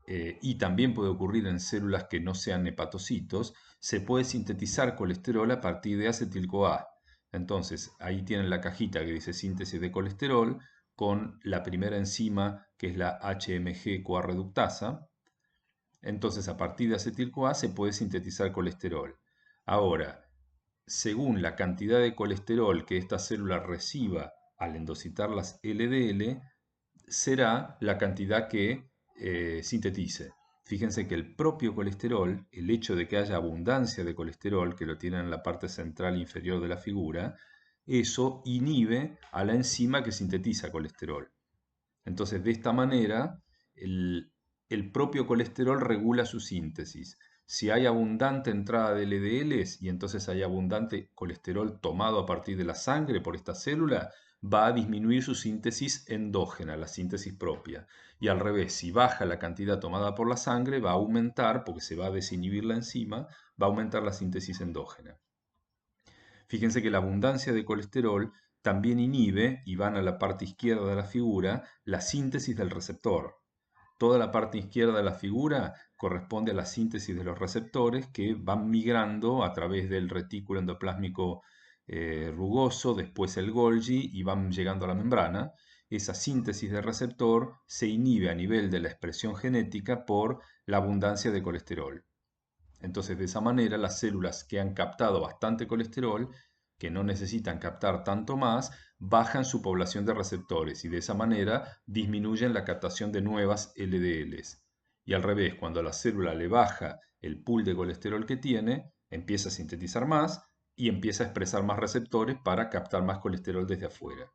y también puede ocurrir en células que no sean hepatocitos, se puede sintetizar colesterol a partir de acetil-CoA. Entonces, ahí tienen la cajita que dice síntesis de colesterol con la primera enzima que es la HMG-CoA reductasa. Entonces, a partir de acetil-CoA se puede sintetizar colesterol. Ahora, según la cantidad de colesterol que esta célula reciba al endocitar las LDL, será la cantidad que sintetice. Fíjense que el propio colesterol, el hecho de que haya abundancia de colesterol, que lo tienen en la parte central inferior de la figura, eso inhibe a la enzima que sintetiza colesterol. Entonces, de esta manera, el propio colesterol regula su síntesis. Si hay abundante entrada de LDLs y entonces hay abundante colesterol tomado a partir de la sangre por esta célula, va a disminuir su síntesis endógena, la síntesis propia. Y al revés, si baja la cantidad tomada por la sangre, va a aumentar, porque se va a desinhibir la enzima, va a aumentar la síntesis endógena. Fíjense que la abundancia de colesterol también inhibe, y van a la parte izquierda de la figura, la síntesis del receptor. Toda la parte izquierda de la figura corresponde a la síntesis de los receptores que van migrando a través del retículo endoplásmico rugoso, después el Golgi y van llegando a la membrana. Esa síntesis de receptor se inhibe a nivel de la expresión genética por la abundancia de colesterol. Entonces, de esa manera, las células que han captado bastante colesterol, que no necesitan captar tanto más, bajan su población de receptores y de esa manera disminuyen la captación de nuevas LDLs. Y al revés, cuando a la célula le baja el pool de colesterol que tiene, empieza a sintetizar más y empieza a expresar más receptores para captar más colesterol desde afuera.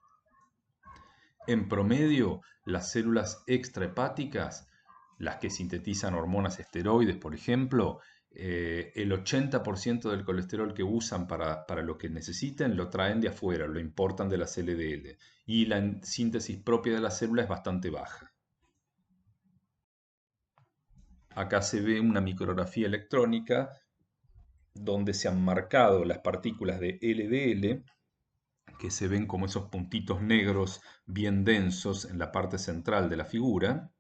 En promedio, las células extrahepáticas, las que sintetizan hormonas esteroides, por ejemplo, el 80% del colesterol que usan para lo que necesiten lo traen de afuera, lo importan de las LDL. Y la síntesis propia de la célula es bastante baja. Acá se ve una micrografía electrónica donde se han marcado las partículas de LDL, que se ven como esos puntitos negros bien densos en la parte central de la figura.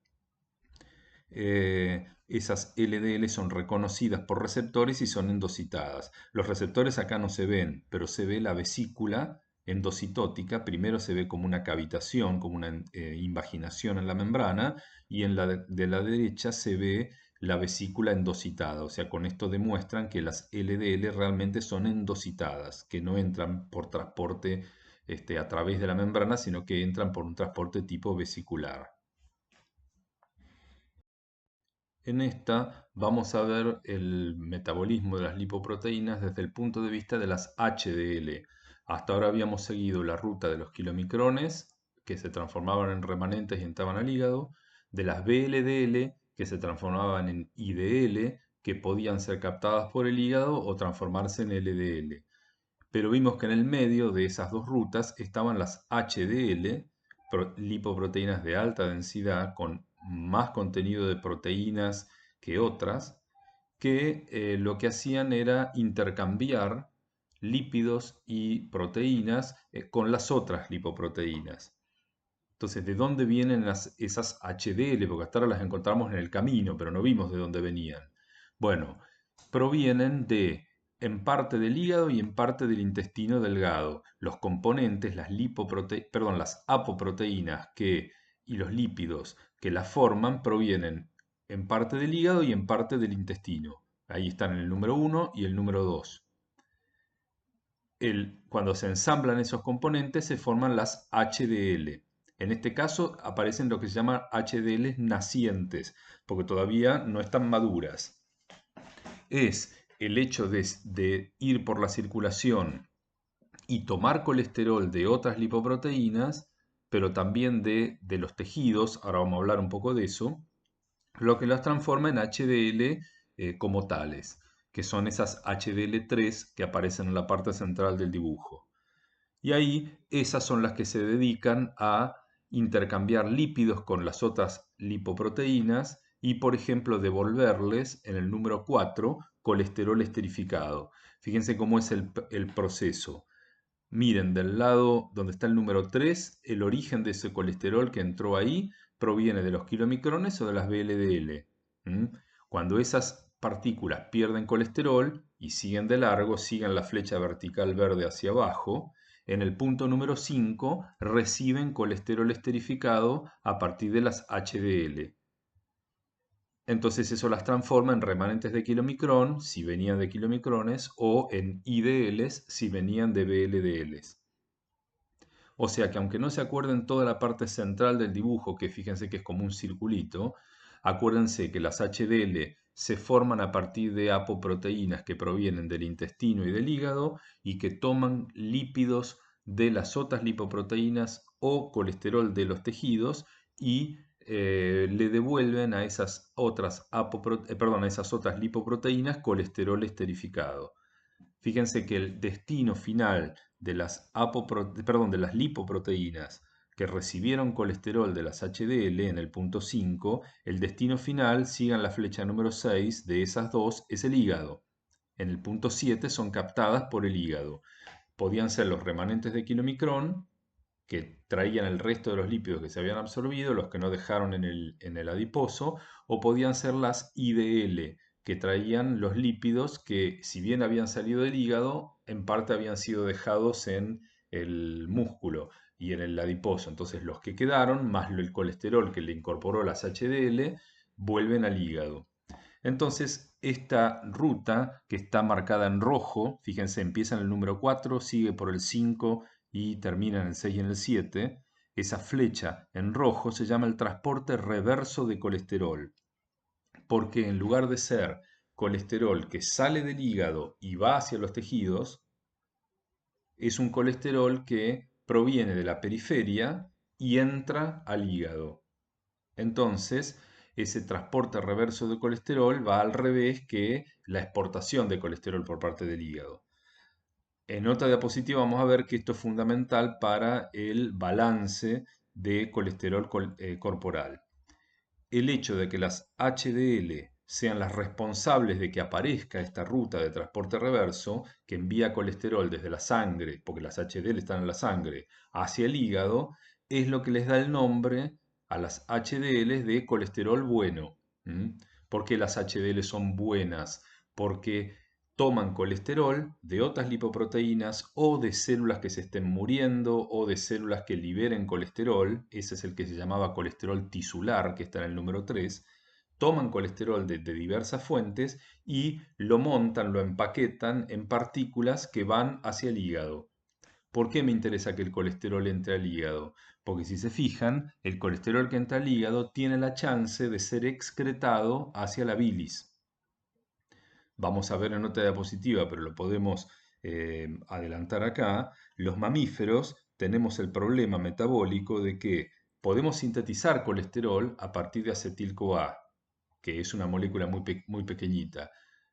Esas LDL son reconocidas por receptores y son endocitadas. Los receptores acá no se ven, pero se ve la vesícula endocitótica. Primero se ve como una cavitación, como una invaginación en la membrana, y en la de la derecha se ve la vesícula endocitada. O sea, con esto demuestran que las LDL realmente son endocitadas, que no entran por transporte a través de la membrana, sino que entran por un transporte tipo vesicular. En esta vamos a ver el metabolismo de las lipoproteínas desde el punto de vista de las HDL. Hasta ahora habíamos seguido la ruta de los kilomicrones, que se transformaban en remanentes y entraban al hígado, de las VLDL, que se transformaban en IDL, que podían ser captadas por el hígado o transformarse en LDL. Pero vimos que en el medio de esas dos rutas estaban las HDL, lipoproteínas de alta densidad con más contenido de proteínas que otras, que lo que hacían era intercambiar lípidos y proteínas con las otras lipoproteínas. Entonces, ¿de dónde vienen esas HDL? Porque hasta ahora las encontramos en el camino, pero no vimos de dónde venían. Bueno, provienen en parte del hígado y en parte del intestino delgado. Los componentes, las apoproteínas y los lípidos que las forman provienen en parte del hígado y en parte del intestino. Ahí están el número 1 y el número 2. Cuando se ensamblan esos componentes se forman las HDL. En este caso aparecen lo que se llaman HDL nacientes, porque todavía no están maduras. Es el hecho de ir por la circulación y tomar colesterol de otras lipoproteínas, pero también de los tejidos, ahora vamos a hablar un poco de eso, lo que las transforma en HDL como tales, que son esas HDL3 que aparecen en la parte central del dibujo. Y ahí esas son las que se dedican a intercambiar lípidos con las otras lipoproteínas y, por ejemplo, devolverles en el número 4 colesterol esterificado. Fíjense cómo es el proceso. Miren, del lado donde está el número 3, el origen de ese colesterol que entró ahí proviene de los kilomicrones o de las VLDL. ¿Mm? Cuando esas partículas pierden colesterol y siguen de largo, siguen la flecha vertical verde hacia abajo, en el punto número 5 reciben colesterol esterificado a partir de las HDL. Entonces eso las transforma en remanentes de kilomicrón si venían de kilomicrones o en IDLs si venían de VLDLs. O sea que aunque no se acuerden toda la parte central del dibujo, que fíjense que es como un circulito, acuérdense que las HDL se forman a partir de apoproteínas que provienen del intestino y del hígado y que toman lípidos de las otras lipoproteínas o colesterol de los tejidos y le devuelven a esas otras, a esas otras lipoproteínas colesterol esterificado. Fíjense que el destino final de las lipoproteínas que recibieron colesterol de las HDL en el punto 5, el destino final, sigan la flecha número 6 de esas dos, es el hígado. En el punto 7 son captadas por el hígado. Podían ser los remanentes de kilomicrón, que traían el resto de los lípidos que se habían absorbido, los que no dejaron en el adiposo, o podían ser las IDL, que traían los lípidos que, si bien habían salido del hígado, en parte habían sido dejados en el músculo y en el adiposo. Entonces los que quedaron, más el colesterol que le incorporó las HDL, vuelven al hígado. Entonces, esta ruta que está marcada en rojo, fíjense, empieza en el número 4, sigue por el 5 y termina en el 6 y en el 7, esa flecha en rojo se llama el transporte reverso de colesterol, porque en lugar de ser colesterol que sale del hígado y va hacia los tejidos, es un colesterol que proviene de la periferia y entra al hígado. Entonces, ese transporte reverso de colesterol va al revés que la exportación de colesterol por parte del hígado. En otra diapositiva vamos a ver que esto es fundamental para el balance de colesterol corporal. El hecho de que las HDL sean las responsables de que aparezca esta ruta de transporte reverso que envía colesterol desde la sangre, porque las HDL están en la sangre, hacia el hígado, es lo que les da el nombre a las HDL de colesterol bueno. ¿Mm? ¿Por qué las HDL son buenas? Porque toman colesterol de otras lipoproteínas o de células que se estén muriendo o de células que liberen colesterol, ese es el que se llamaba colesterol tisular, que está en el número 3, toman colesterol de diversas fuentes y lo montan, lo empaquetan en partículas que van hacia el hígado. ¿Por qué me interesa que el colesterol entre al hígado? Porque si se fijan, el colesterol que entra al hígado tiene la chance de ser excretado hacia la bilis. Vamos a ver en otra diapositiva, pero lo podemos adelantar acá. Los mamíferos tenemos el problema metabólico de que podemos sintetizar colesterol a partir de acetil-CoA. que es una molécula muy pequeñita.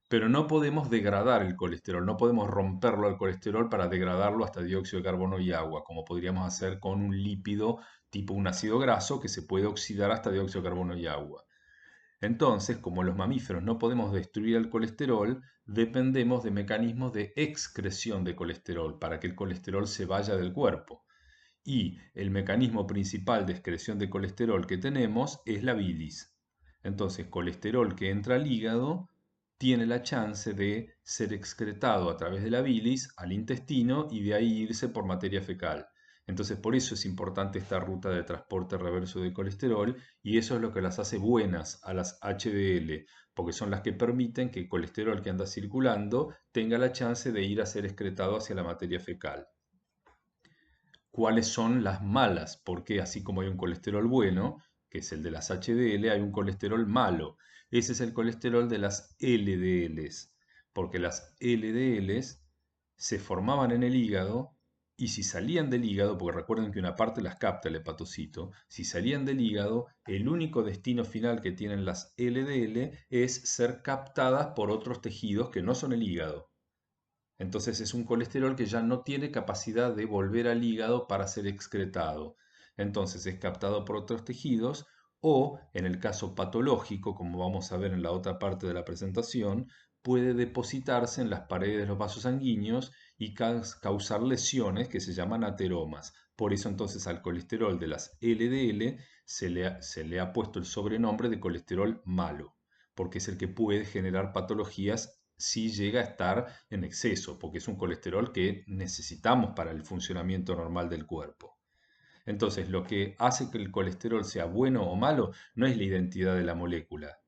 Pero no podemos degradar el colesterol, no podemos romperlo al colesterol para degradarlo hasta dióxido de carbono y agua, como podríamos hacer con un lípido tipo un ácido graso que se puede oxidar hasta dióxido de carbono y agua. Entonces, como los mamíferos no podemos destruir el colesterol, dependemos de mecanismos de excreción de colesterol para que el colesterol se vaya del cuerpo. Y el mecanismo principal de excreción de colesterol que tenemos es la bilis. Entonces, colesterol que entra al hígado tiene la chance de ser excretado a través de la bilis al intestino y de ahí irse por materia fecal. Entonces, por eso es importante esta ruta de transporte reverso de colesterol y eso es lo que las hace buenas a las HDL, porque son las que permiten que el colesterol que anda circulando tenga la chance de ir a ser excretado hacia la materia fecal. ¿Cuáles son las malas? Porque así como hay un colesterol bueno, que es el de las HDL, hay un colesterol malo. Ese es el colesterol de las LDLs, porque las LDLs se formaban en el hígado y si salían del hígado, porque recuerden que una parte las capta el hepatocito, si salían del hígado, el único destino final que tienen las LDL es ser captadas por otros tejidos que no son el hígado. Entonces es un colesterol que ya no tiene capacidad de volver al hígado para ser excretado. Entonces es captado por otros tejidos o, en el caso patológico, como vamos a ver en la otra parte de la presentación, puede depositarse en las paredes de los vasos sanguíneos y causar lesiones que se llaman ateromas. Por eso entonces al colesterol de las LDL se le ha puesto el sobrenombre de colesterol malo, porque es el que puede generar patologías si llega a estar en exceso, porque es un colesterol que necesitamos para el funcionamiento normal del cuerpo. Entonces, lo que hace que el colesterol sea bueno o malo no es la identidad de la molécula.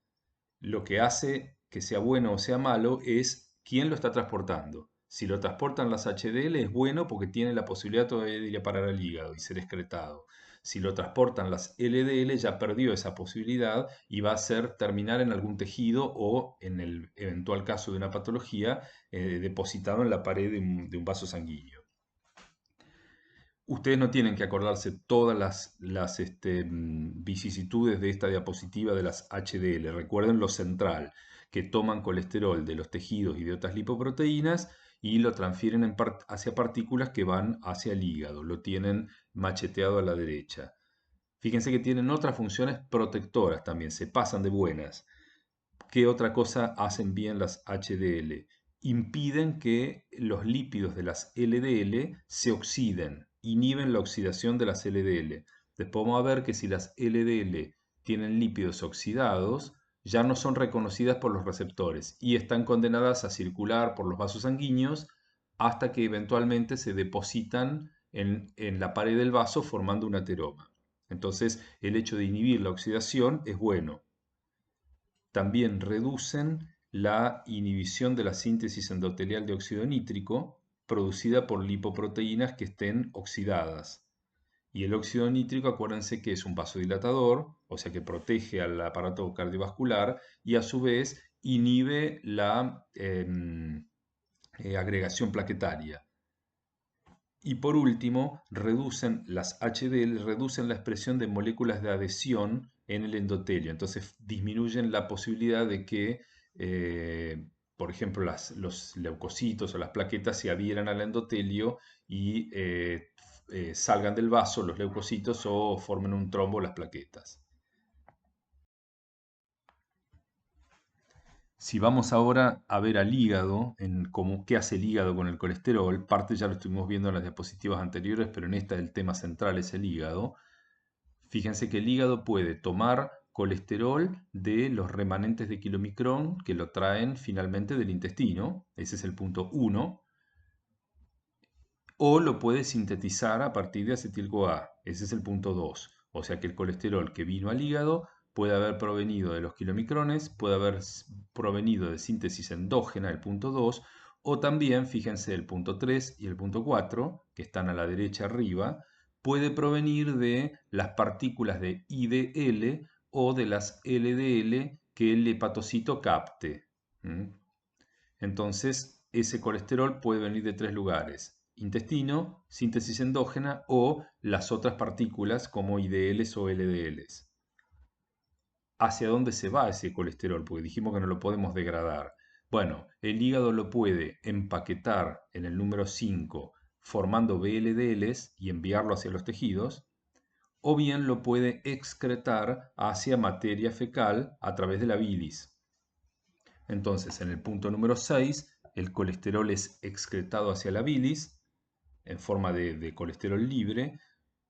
Lo que hace que sea bueno o sea malo es quién lo está transportando. Si lo transportan las HDL es bueno porque tiene la posibilidad todavía de ir a parar al hígado y ser excretado. Si lo transportan las LDL ya perdió esa posibilidad y va a ser terminar en algún tejido o, en el eventual caso de una patología, depositado en la pared de un vaso sanguíneo. Ustedes no tienen que acordarse todas las vicisitudes de esta diapositiva de las HDL. Recuerden lo central, que toman colesterol de los tejidos y de otras lipoproteínas y lo transfieren hacia partículas que van hacia el hígado. Lo tienen macheteado a la derecha. Fíjense que tienen otras funciones protectoras también, se pasan de buenas. ¿Qué otra cosa hacen bien las HDL? Impiden que los lípidos de las LDL se oxiden, inhiben la oxidación de las LDL. Después vamos a ver que si las LDL tienen lípidos oxidados, ya no son reconocidas por los receptores y están condenadas a circular por los vasos sanguíneos hasta que eventualmente se depositan en la pared del vaso formando un ateroma. Entonces, el hecho de inhibir la oxidación es bueno. También reducen la inhibición de la síntesis endotelial de óxido nítrico producida por lipoproteínas que estén oxidadas. Y el óxido nítrico, acuérdense que es un vasodilatador, o sea que protege al aparato cardiovascular y a su vez inhibe la agregación plaquetaria. Y por último, las HDL reducen la expresión de moléculas de adhesión en el endotelio. Entonces disminuyen la posibilidad de que, por ejemplo, los leucocitos o las plaquetas se adhieran al endotelio y salgan del vaso los leucocitos o formen un trombo las plaquetas. Si vamos ahora a ver al hígado, en cómo, qué hace el hígado con el colesterol, parte ya lo estuvimos viendo en las diapositivas anteriores, pero en esta el tema central es el hígado. Fíjense que el hígado puede tomar colesterol de los remanentes de kilomicrón que lo traen finalmente del intestino, ese es el punto 1, o lo puede sintetizar a partir de acetil-CoA, ese es el punto 2. O sea que el colesterol que vino al hígado puede haber provenido de los kilomicrones, puede haber provenido de síntesis endógena, el punto 2, o también, fíjense, el punto 3 y el punto 4, que están a la derecha arriba, puede provenir de las partículas de IDL o de las LDL que el hepatocito capte. Entonces, ese colesterol puede venir de tres lugares: intestino, síntesis endógena o las otras partículas como IDLs o LDLs. ¿hacia dónde se va ese colesterol? Porque dijimos que no lo podemos degradar. Bueno, el hígado lo puede empaquetar en el número 5 formando VLDLs y enviarlo hacia los tejidos, o bien lo puede excretar hacia materia fecal a través de la bilis. Entonces, en el punto número 6, el colesterol es excretado hacia la bilis en forma de colesterol libre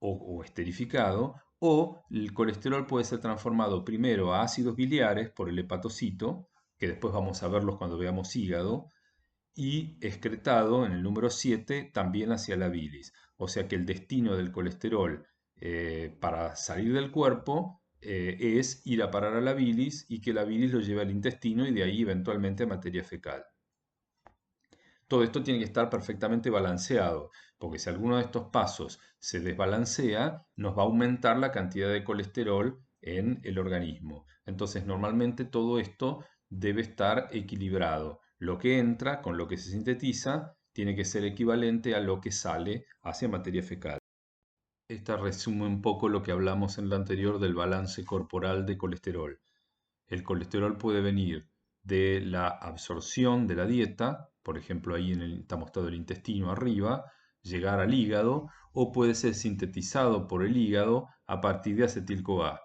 o esterificado, o el colesterol puede ser transformado primero a ácidos biliares por el hepatocito, que después vamos a verlos cuando veamos hígado, y excretado en el número 7 también hacia la bilis. O sea que el destino del colesterol para salir del cuerpo es ir a parar a la bilis y que la bilis lo lleve al intestino y de ahí eventualmente a materia fecal. Todo esto tiene que estar perfectamente balanceado, porque si alguno de estos pasos se desbalancea, nos va a aumentar la cantidad de colesterol en el organismo. Entonces, normalmente todo esto debe estar equilibrado. Lo que entra con lo que se sintetiza tiene que ser equivalente a lo que sale hacia materia fecal. Esta resume un poco lo que hablamos en la anterior del balance corporal de colesterol. El colesterol puede venir de la absorción de la dieta, por ejemplo, ahí está mostrado el intestino arriba, llegar al hígado, o puede ser sintetizado por el hígado a partir de acetil-CoA.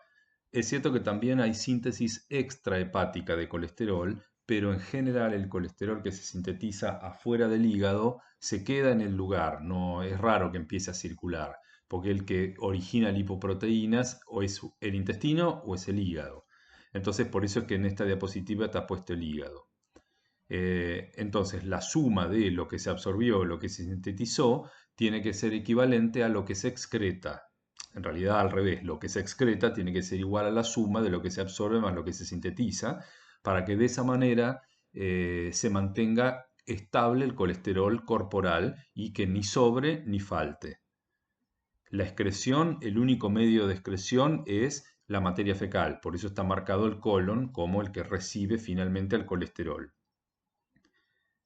Es cierto que también hay síntesis extrahepática de colesterol, pero en general el colesterol que se sintetiza afuera del hígado se queda en el lugar, no es raro que empiece a circular, porque el que origina lipoproteínas o es el intestino o es el hígado. Entonces, por eso es que en esta diapositiva está puesto el hígado. Entonces, la suma de lo que se absorbió, lo que se sintetizó, tiene que ser equivalente a lo que se excreta. En realidad, al revés, lo que se excreta tiene que ser igual a la suma de lo que se absorbe más lo que se sintetiza, para que de esa manera se mantenga estable el colesterol corporal y que ni sobre ni falte. La excreción, el único medio de excreción es la materia fecal, por eso está marcado el colon como el que recibe finalmente el colesterol.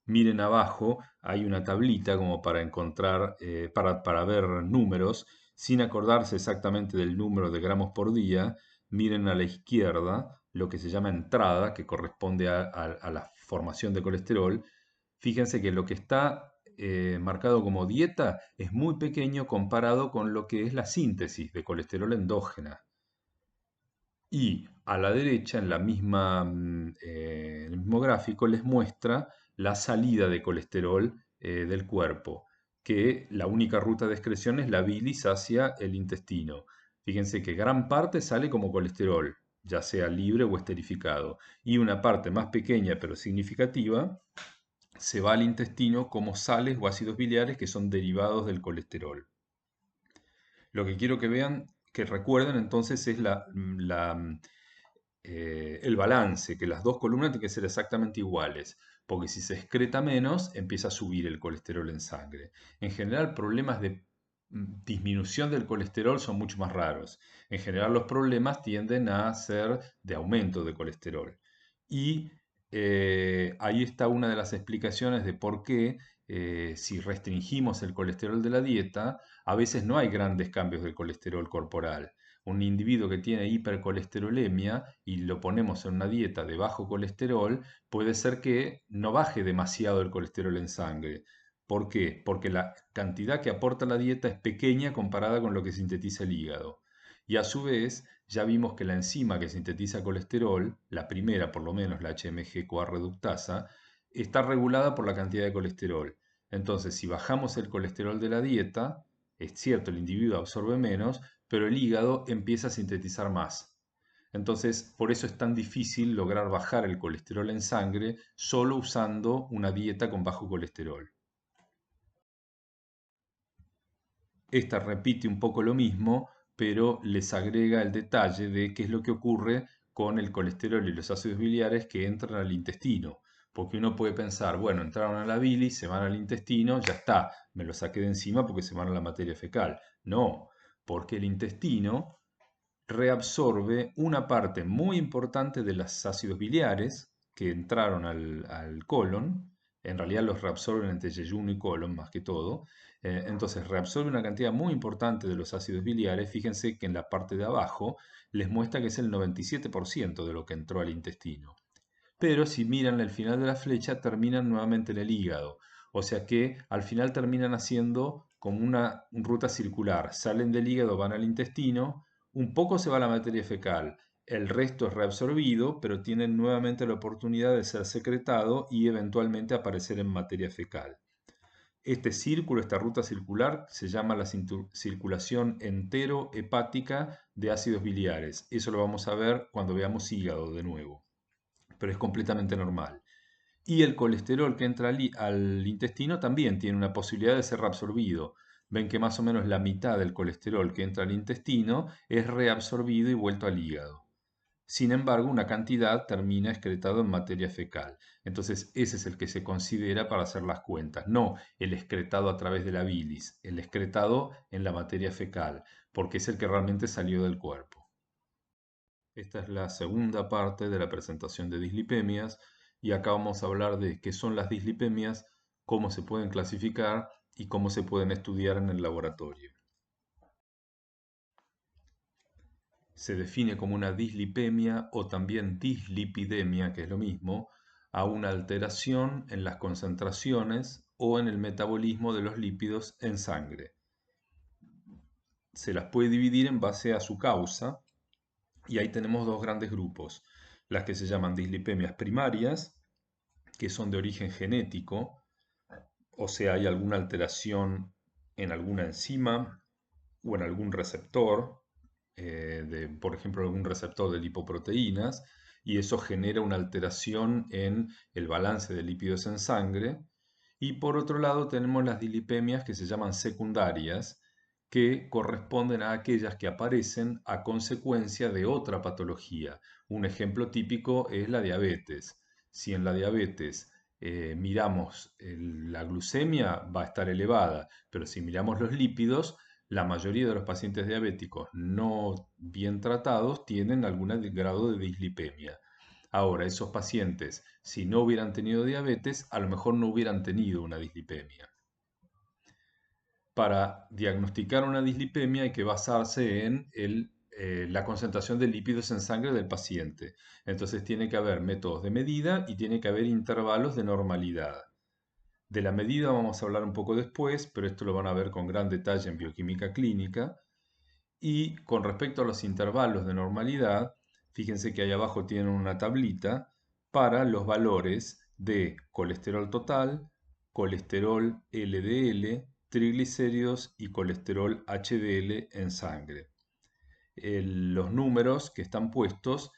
Miren abajo, hay una tablita como para encontrar, para ver números, sin acordarse exactamente del número de gramos por día. Miren a la izquierda lo que se llama entrada, que corresponde a la formación de colesterol. Fíjense que lo que está marcado como dieta es muy pequeño comparado con lo que es la síntesis de colesterol endógena. Y a la derecha, en en el mismo gráfico, les muestra la salida de colesterol del cuerpo, que la única ruta de excreción es la bilis hacia el intestino. Fíjense que gran parte sale como colesterol, ya sea libre o esterificado, y una parte más pequeña pero significativa se va al intestino como sales o ácidos biliares que son derivados del colesterol. Lo que quiero que vean, que recuerden entonces es el balance, que las dos columnas tienen que ser exactamente iguales, porque si se excreta menos, empieza a subir el colesterol en sangre. En general, problemas de disminución del colesterol son mucho más raros. En general, los problemas tienden a ser de aumento de colesterol. Y ahí está una de las explicaciones de por qué si restringimos el colesterol de la dieta, a veces no hay grandes cambios del colesterol corporal. Un individuo que tiene hipercolesterolemia y lo ponemos en una dieta de bajo colesterol, puede ser que no baje demasiado el colesterol en sangre. ¿Por qué? Porque la cantidad que aporta la dieta es pequeña comparada con lo que sintetiza el hígado. Y a su vez, ya vimos que la enzima que sintetiza colesterol, la primera por lo menos, la HMG-CoA reductasa, está regulada por la cantidad de colesterol. Entonces, si bajamos el colesterol de la dieta, es cierto, el individuo absorbe menos, pero el hígado empieza a sintetizar más. Entonces, por eso es tan difícil lograr bajar el colesterol en sangre solo usando una dieta con bajo colesterol. Esta repite un poco lo mismo, pero les agrega el detalle de qué es lo que ocurre con el colesterol y los ácidos biliares que entran al intestino. Porque uno puede pensar, bueno, entraron a la bilis, se van al intestino, ya está, me lo saqué de encima porque se van a la materia fecal. No, porque el intestino reabsorbe una parte muy importante de los ácidos biliares que entraron al colon En realidad los reabsorben entre yeyuno y colon más que todo. Entonces reabsorbe una cantidad muy importante de los ácidos biliares. Fíjense que en la parte de abajo les muestra que es el 97% de lo que entró al intestino. Pero si miran el final de la flecha, terminan nuevamente en el hígado. O sea que al final terminan haciendo como una ruta circular. Salen del hígado, van al intestino, un poco se va a la materia fecal, el resto es reabsorbido, pero tienen nuevamente la oportunidad de ser secretado y eventualmente aparecer en materia fecal. Este círculo, esta ruta circular, se llama la circulación enterohepática de ácidos biliares. Eso lo vamos a ver cuando veamos hígado de nuevo, pero es completamente normal. Y el colesterol que entra al intestino también tiene una posibilidad de ser reabsorbido. Ven que más o menos la mitad del colesterol que entra al intestino es reabsorbido y vuelto al hígado. Sin embargo, una cantidad termina excretado en materia fecal. Entonces, ese es el que se considera para hacer las cuentas, no el excretado a través de la bilis, el excretado en la materia fecal, porque es el que realmente salió del cuerpo. Esta es la segunda parte de la presentación de dislipemias y acá vamos a hablar de qué son las dislipemias, cómo se pueden clasificar y cómo se pueden estudiar en el laboratorio. Se define como una dislipemia o también dislipidemia, que es lo mismo, a una alteración en las concentraciones o en el metabolismo de los lípidos en sangre. Se las puede dividir en base a su causa y ahí tenemos dos grandes grupos, las que se llaman dislipemias primarias, que son de origen genético, o sea, hay alguna alteración en alguna enzima o en algún receptor, por ejemplo, algún receptor de lipoproteínas, y eso genera una alteración en el balance de lípidos en sangre. Y por otro lado tenemos las dislipemias que se llaman secundarias, que corresponden a aquellas que aparecen a consecuencia de otra patología. Un ejemplo típico es la diabetes. Si en la diabetes miramos la glucemia, va a estar elevada, pero si miramos los lípidos, la mayoría de los pacientes diabéticos no bien tratados tienen algún grado de dislipemia. Ahora, esos pacientes, si no hubieran tenido diabetes, a lo mejor no hubieran tenido una dislipemia. Para diagnosticar una dislipemia hay que basarse en la concentración de lípidos en sangre del paciente. Entonces tiene que haber métodos de medida y tiene que haber intervalos de normalidad. De la medida vamos a hablar un poco después, pero esto lo van a ver con gran detalle en bioquímica clínica. Y con respecto a los intervalos de normalidad, fíjense que ahí abajo tienen una tablita para los valores de colesterol total, colesterol LDL, triglicéridos y colesterol HDL en sangre. Los números que están puestos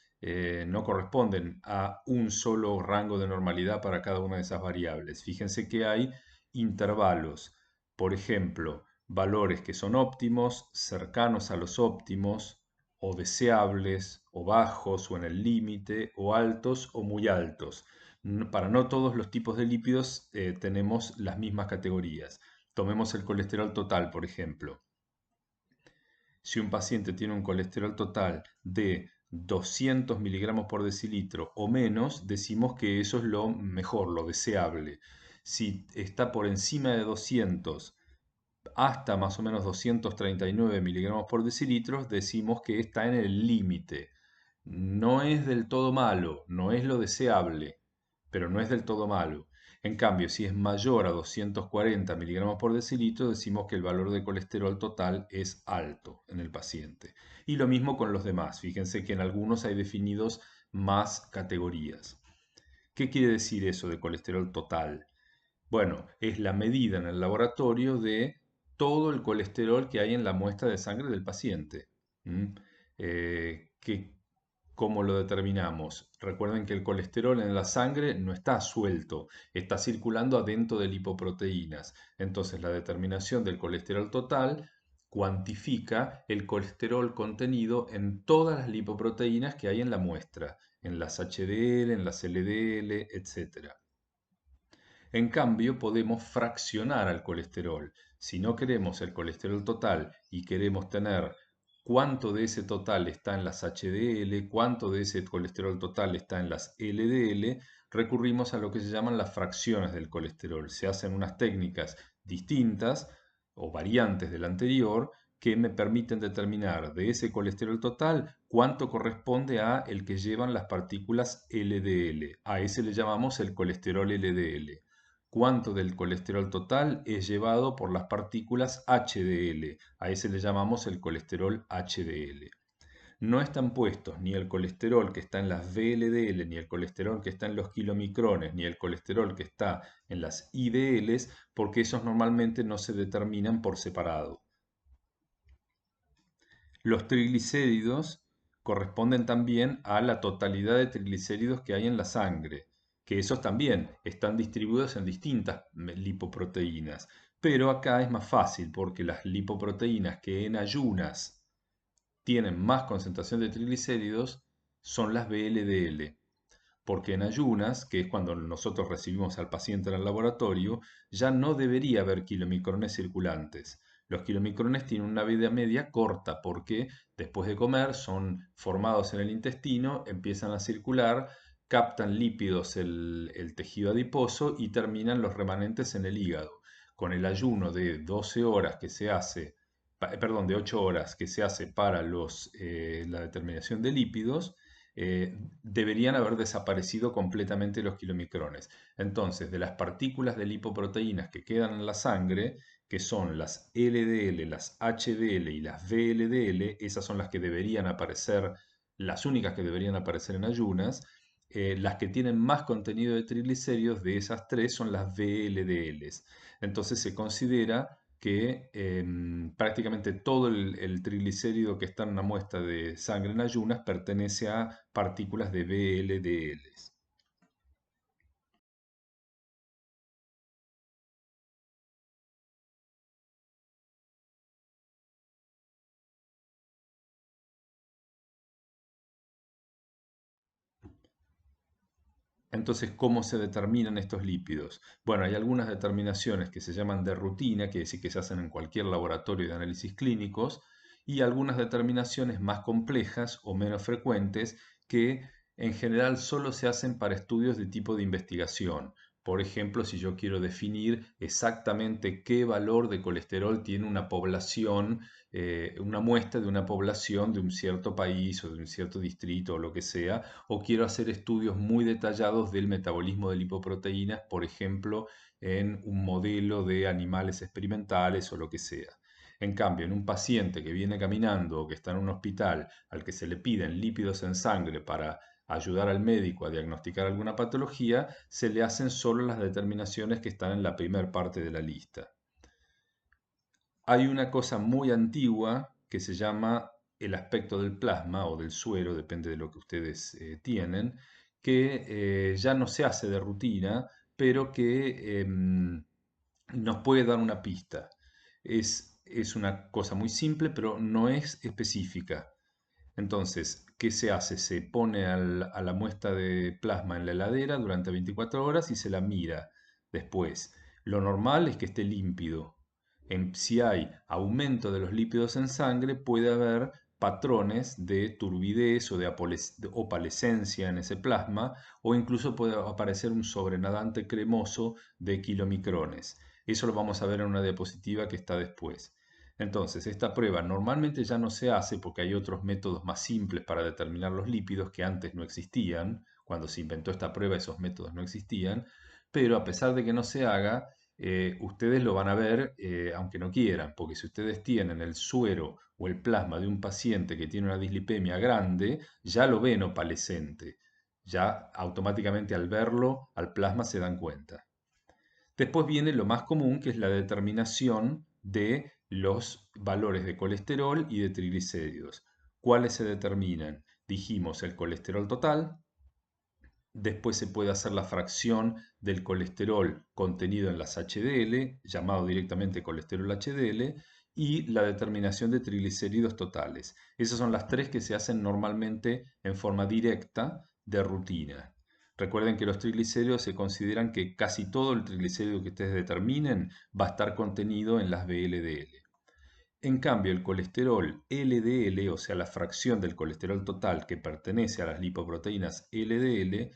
no corresponden a un solo rango de normalidad para cada una de esas variables. Fíjense que hay intervalos, por ejemplo, valores que son óptimos, cercanos a los óptimos, o deseables, o bajos, o en el límite, o altos, o muy altos. Para no todos los tipos de lípidos tenemos las mismas categorías. Tomemos el colesterol total, por ejemplo. Si un paciente tiene un colesterol total de 200 miligramos por decilitro o menos, decimos que eso es lo mejor, lo deseable. Si está por encima de 200 hasta más o menos 239 miligramos por decilitro, decimos que está en el límite. No es del todo malo, no es lo deseable, pero no es del todo malo. En cambio, si es mayor a 240 miligramos por decilitro, decimos que el valor de colesterol total es alto en el paciente. Y lo mismo con los demás. Fíjense que en algunos hay definidos más categorías. ¿Qué quiere decir eso de colesterol total? Bueno, es la medida en el laboratorio de todo el colesterol que hay en la muestra de sangre del paciente. ¿Mm? ¿Cómo lo determinamos? Recuerden que el colesterol en la sangre no está suelto, está circulando adentro de lipoproteínas. Entonces, la determinación del colesterol total cuantifica el colesterol contenido en todas las lipoproteínas que hay en la muestra, en las HDL, en las LDL, etc. En cambio, podemos fraccionar al colesterol. Si no queremos el colesterol total y queremos tener cuánto de ese total está en las HDL, cuánto de ese colesterol total está en las LDL, recurrimos a lo que se llaman las fracciones del colesterol. Se hacen unas técnicas distintas o variantes del anterior que me permiten determinar de ese colesterol total cuánto corresponde a el que llevan las partículas LDL. A ese le llamamos el colesterol LDL. Cuánto del colesterol total es llevado por las partículas HDL. A ese le llamamos el colesterol HDL. No están puestos ni el colesterol que está en las VLDL, ni el colesterol que está en los kilomicrones, ni el colesterol que está en las IDLs, porque esos normalmente no se determinan por separado. Los triglicéridos corresponden también a la totalidad de triglicéridos que hay en la sangre, que esos también están distribuidos en distintas lipoproteínas. Pero acá es más fácil porque las lipoproteínas que en ayunas tienen más concentración de triglicéridos son las VLDL, porque en ayunas, que es cuando nosotros recibimos al paciente en el laboratorio, ya no debería haber kilomicrones circulantes. Los kilomicrones tienen una vida media corta porque después de comer son formados en el intestino, empiezan a circular, captan lípidos el tejido adiposo y terminan los remanentes en el hígado. Con el ayuno de 12 horas que se hace, perdón, de 8 horas que se hace para la determinación de lípidos, deberían haber desaparecido completamente los kilomicrones. Entonces, de las partículas de lipoproteínas que quedan en la sangre, que son las LDL, las HDL y las VLDL, esas son las que deberían aparecer, las únicas que deberían aparecer en ayunas. Las que tienen más contenido de triglicéridos de esas tres son las VLDLs. Entonces se considera que prácticamente todo el triglicérido que está en una muestra de sangre en ayunas pertenece a partículas de VLDLs. Entonces, ¿cómo se determinan estos lípidos? Bueno, hay algunas determinaciones que se llaman de rutina, que decir que se hacen en cualquier laboratorio de análisis clínicos, y algunas determinaciones más complejas o menos frecuentes que en general solo se hacen para estudios de tipo de investigación. Por ejemplo, si yo quiero definir exactamente qué valor de colesterol tiene una población, una muestra de una población de un cierto país o de un cierto distrito o lo que sea, o quiero hacer estudios muy detallados del metabolismo de lipoproteínas, por ejemplo, en un modelo de animales experimentales o lo que sea. En cambio, en un paciente que viene caminando o que está en un hospital al que se le piden lípidos en sangre para ayudar al médico a diagnosticar alguna patología, se le hacen solo las determinaciones que están en la primera parte de la lista. Hay una cosa muy antigua que se llama el aspecto del plasma o del suero, depende de lo que ustedes tienen, que ya no se hace de rutina, pero que nos puede dar una pista. Es una cosa muy simple, pero no es específica. Entonces, ¿qué se hace? Se pone a la muestra de plasma en la heladera durante 24 horas y se la mira después. Lo normal es que esté límpido. Si hay aumento de los lípidos en sangre, puede haber patrones de turbidez o de opalescencia en ese plasma, o incluso puede aparecer un sobrenadante cremoso de kilomicrones. Eso lo vamos a ver en una diapositiva que está después. Entonces, esta prueba normalmente ya no se hace porque hay otros métodos más simples para determinar los lípidos que antes no existían. Cuando se inventó esta prueba, esos métodos no existían. Pero a pesar de que no se haga, ustedes lo van a ver aunque no quieran, porque si ustedes tienen el suero o el plasma de un paciente que tiene una dislipemia grande, ya lo ven opalescente. Ya automáticamente al verlo, al plasma se dan cuenta. Después viene lo más común, que es la determinación de los valores de colesterol y de triglicéridos. ¿Cuáles se determinan? Dijimos el colesterol total, después se puede hacer la fracción del colesterol contenido en las HDL, llamado directamente colesterol HDL, y la determinación de triglicéridos totales. Esas son las tres que se hacen normalmente en forma directa de rutina. Recuerden que los triglicéridos se consideran que casi todo el triglicérido que ustedes determinen va a estar contenido en las VLDL. En cambio, el colesterol LDL, o sea, la fracción del colesterol total que pertenece a las lipoproteínas LDL,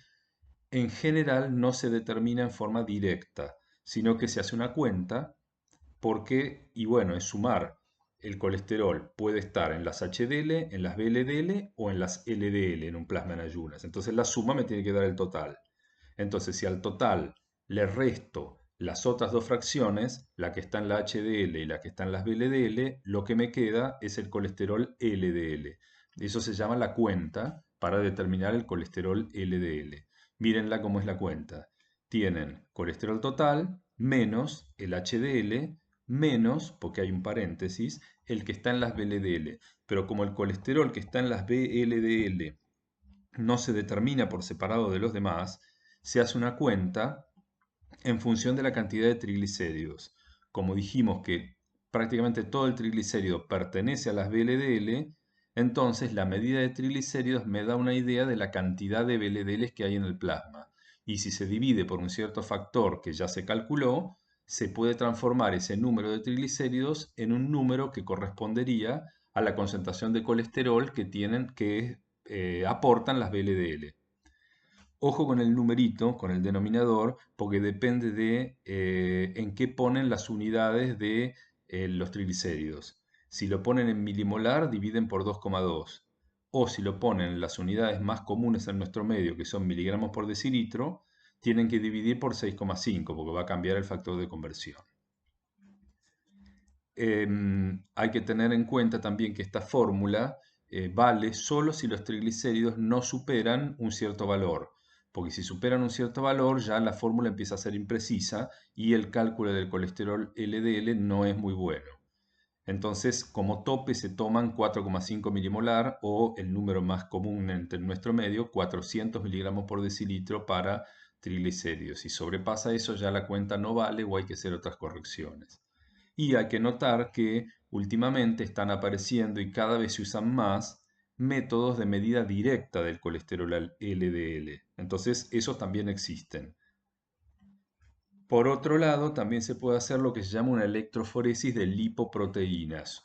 en general no se determina en forma directa, sino que se hace una cuenta porque, y bueno, es sumar. El colesterol puede estar en las HDL, en las VLDL o en las LDL en un plasma en ayunas. Entonces la suma me tiene que dar el total. Entonces, si al total le resto las otras dos fracciones, la que está en la HDL y la que está en las VLDL, lo que me queda es el colesterol LDL. Eso se llama la cuenta para determinar el colesterol LDL. Mírenla cómo es la cuenta. Tienen colesterol total menos el HDL menos, porque hay un paréntesis, el que está en las VLDL. Pero como el colesterol que está en las VLDL no se determina por separado de los demás, se hace una cuenta en función de la cantidad de triglicéridos. Como dijimos que prácticamente todo el triglicérido pertenece a las VLDL, entonces la medida de triglicéridos me da una idea de la cantidad de VLDLs que hay en el plasma. Y si se divide por un cierto factor que ya se calculó, se puede transformar ese número de triglicéridos en un número que correspondería a la concentración de colesterol que aportan las VLDL. Ojo con el numerito, con el denominador, porque depende de en qué ponen las unidades de los triglicéridos. Si lo ponen en milimolar, dividen por 2,2. O si lo ponen en las unidades más comunes en nuestro medio, que son miligramos por decilitro, tienen que dividir por 6,5, porque va a cambiar el factor de conversión. Hay que tener en cuenta también que esta fórmula vale solo si los triglicéridos no superan un cierto valor, porque si superan un cierto valor ya la fórmula empieza a ser imprecisa y el cálculo del colesterol LDL no es muy bueno. Entonces, como tope se toman 4,5 milimolar o el número más común entre nuestro medio, 400 miligramos por decilitro para triglicéridos. Si sobrepasa eso ya la cuenta no vale o hay que hacer otras correcciones. Y hay que notar que últimamente están apareciendo y cada vez se usan más métodos de medida directa del colesterol LDL. Entonces, esos también existen. Por otro lado, también se puede hacer lo que se llama una electroforesis de lipoproteínas,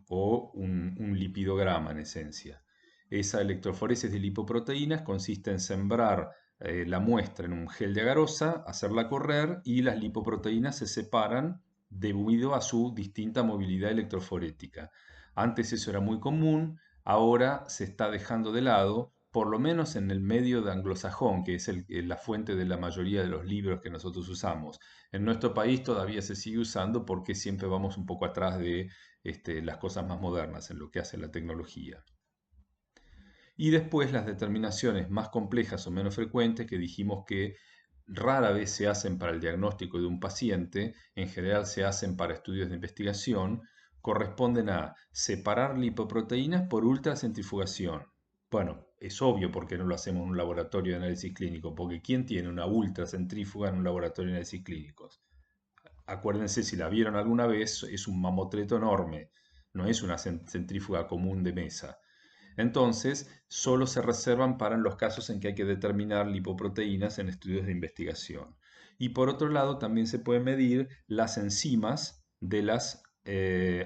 o un lipidograma en esencia. Esa electroforesis de lipoproteínas consiste en sembrar la muestra en un gel de agarosa, hacerla correr y las lipoproteínas se separan debido a su distinta movilidad electroforética. Antes eso era muy común, ahora se está dejando de lado, por lo menos en el medio de anglosajón, que es la fuente de la mayoría de los libros que nosotros usamos. En nuestro país todavía se sigue usando porque siempre vamos un poco atrás de las cosas más modernas en lo que hace la tecnología. Y después las determinaciones más complejas o menos frecuentes que dijimos que rara vez se hacen para el diagnóstico de un paciente, en general se hacen para estudios de investigación, corresponden a separar lipoproteínas por ultracentrifugación. Bueno, es obvio por qué no lo hacemos en un laboratorio de análisis clínico, porque ¿quién tiene una ultracentrífuga en un laboratorio de análisis clínicos? Acuérdense, si la vieron alguna vez, es un mamotreto enorme, no es una centrífuga común de mesa. Entonces, solo se reservan para los casos en que hay que determinar lipoproteínas en estudios de investigación. Y por otro lado, también se pueden medir las enzimas de las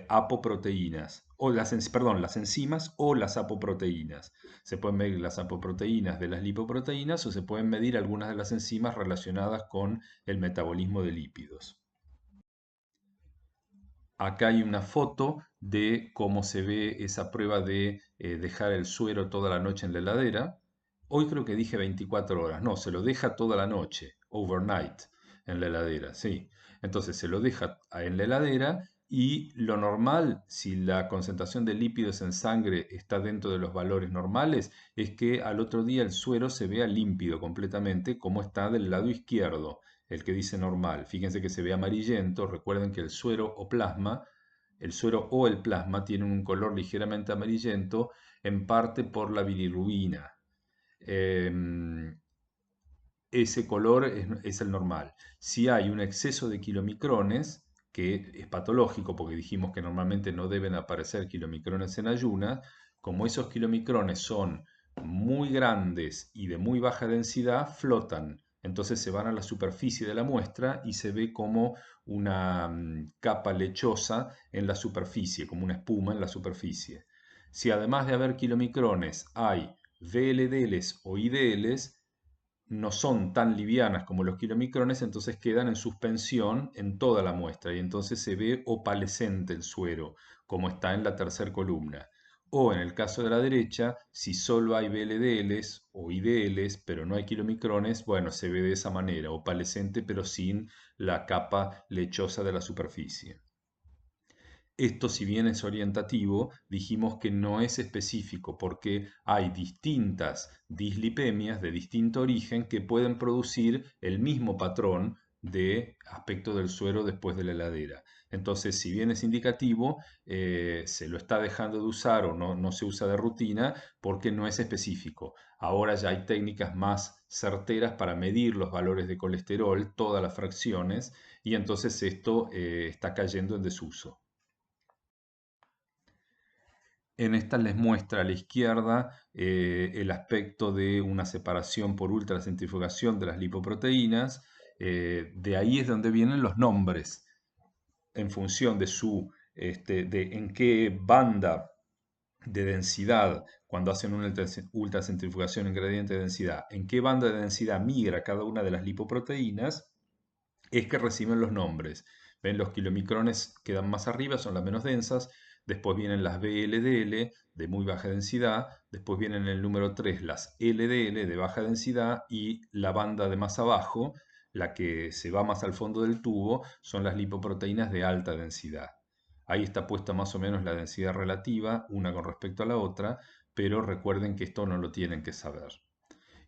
apoproteínas, o las enzimas o las apoproteínas. Se pueden medir las apoproteínas de las lipoproteínas o se pueden medir algunas de las enzimas relacionadas con el metabolismo de lípidos. Acá hay una foto de cómo se ve esa prueba de dejar el suero toda la noche en la heladera. Hoy creo que dije 24 horas. No, se lo deja toda la noche, overnight, en la heladera, sí. Entonces se lo deja en la heladera y lo normal, si la concentración de lípidos en sangre está dentro de los valores normales, es que al otro día el suero se vea límpido completamente, como está del lado izquierdo, el que dice normal. Fíjense que se ve amarillento. Recuerden que el suero o el plasma tienen un color ligeramente amarillento, en parte por la bilirrubina. Ese color es el normal. Si hay un exceso de kilomicrones, que es patológico porque dijimos que normalmente no deben aparecer kilomicrones en ayunas, como esos kilomicrones son muy grandes y de muy baja densidad, flotan. Entonces se van a la superficie de la muestra y se ve como una capa lechosa en la superficie, como una espuma en la superficie. Si además de haber kilomicrones hay VLDLs o IDLs, no son tan livianas como los kilomicrones, entonces quedan en suspensión en toda la muestra y entonces se ve opalescente el suero, como está en la tercera columna. O en el caso de la derecha, si solo hay VLDLs o IDLs, pero no hay kilomicrones, bueno, se ve de esa manera, opalescente pero sin la capa lechosa de la superficie. Esto, si bien es orientativo, dijimos que no es específico porque hay distintas dislipemias de distinto origen que pueden producir el mismo patrón de aspecto del suero después de la heladera. Entonces, si bien es indicativo, se lo está dejando de usar o no se usa de rutina porque no es específico. Ahora ya hay técnicas más certeras para medir los valores de colesterol, todas las fracciones, y entonces esto está cayendo en desuso. En esta les muestra a la izquierda el aspecto de una separación por ultracentrifugación de las lipoproteínas. De ahí es donde vienen los nombres, en función de de en qué banda de densidad, cuando hacen una ultracentrifugación en gradiente de densidad, en qué banda de densidad migra cada una de las lipoproteínas, es que reciben los nombres. Ven, los kilomicrones quedan más arriba, son las menos densas, después vienen las VLDL de muy baja densidad, después vienen el número 3 las LDL de baja densidad y la banda de más abajo, la que se va más al fondo del tubo, son las lipoproteínas de alta densidad. Ahí está puesta más o menos la densidad relativa, una con respecto a la otra, pero recuerden que esto no lo tienen que saber.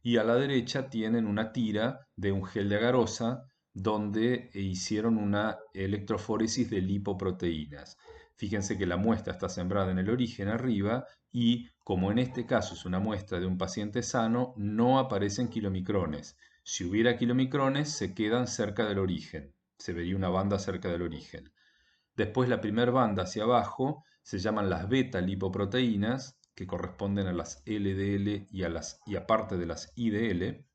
Y a la derecha tienen una tira de un gel de agarosa donde hicieron una electroforesis de lipoproteínas. Fíjense que la muestra está sembrada en el origen arriba y como en este caso es una muestra de un paciente sano, no aparecen kilomicrones. Si hubiera kilomicrones, se quedan cerca del origen. Se vería una banda cerca del origen. Después la primera banda hacia abajo se llaman las beta lipoproteínas, que corresponden a las LDL y aparte de las IDL.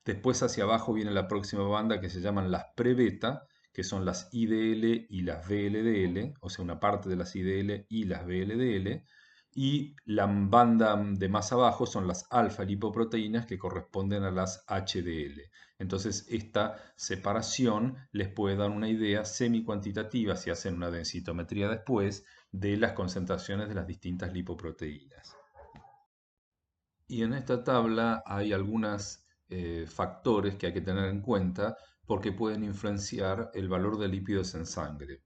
Después hacia abajo viene la próxima banda que se llaman las pre-beta, que son las IDL y las VLDL, o sea, una parte de las IDL y las VLDL. Y la banda de más abajo son las alfa lipoproteínas que corresponden a las HDL. Entonces, esta separación les puede dar una idea semi-cuantitativa, si hacen una densitometría después, de las concentraciones de las distintas lipoproteínas. Y en esta tabla hay algunos factores que hay que tener en cuenta porque pueden influenciar el valor de lípidos en sangre.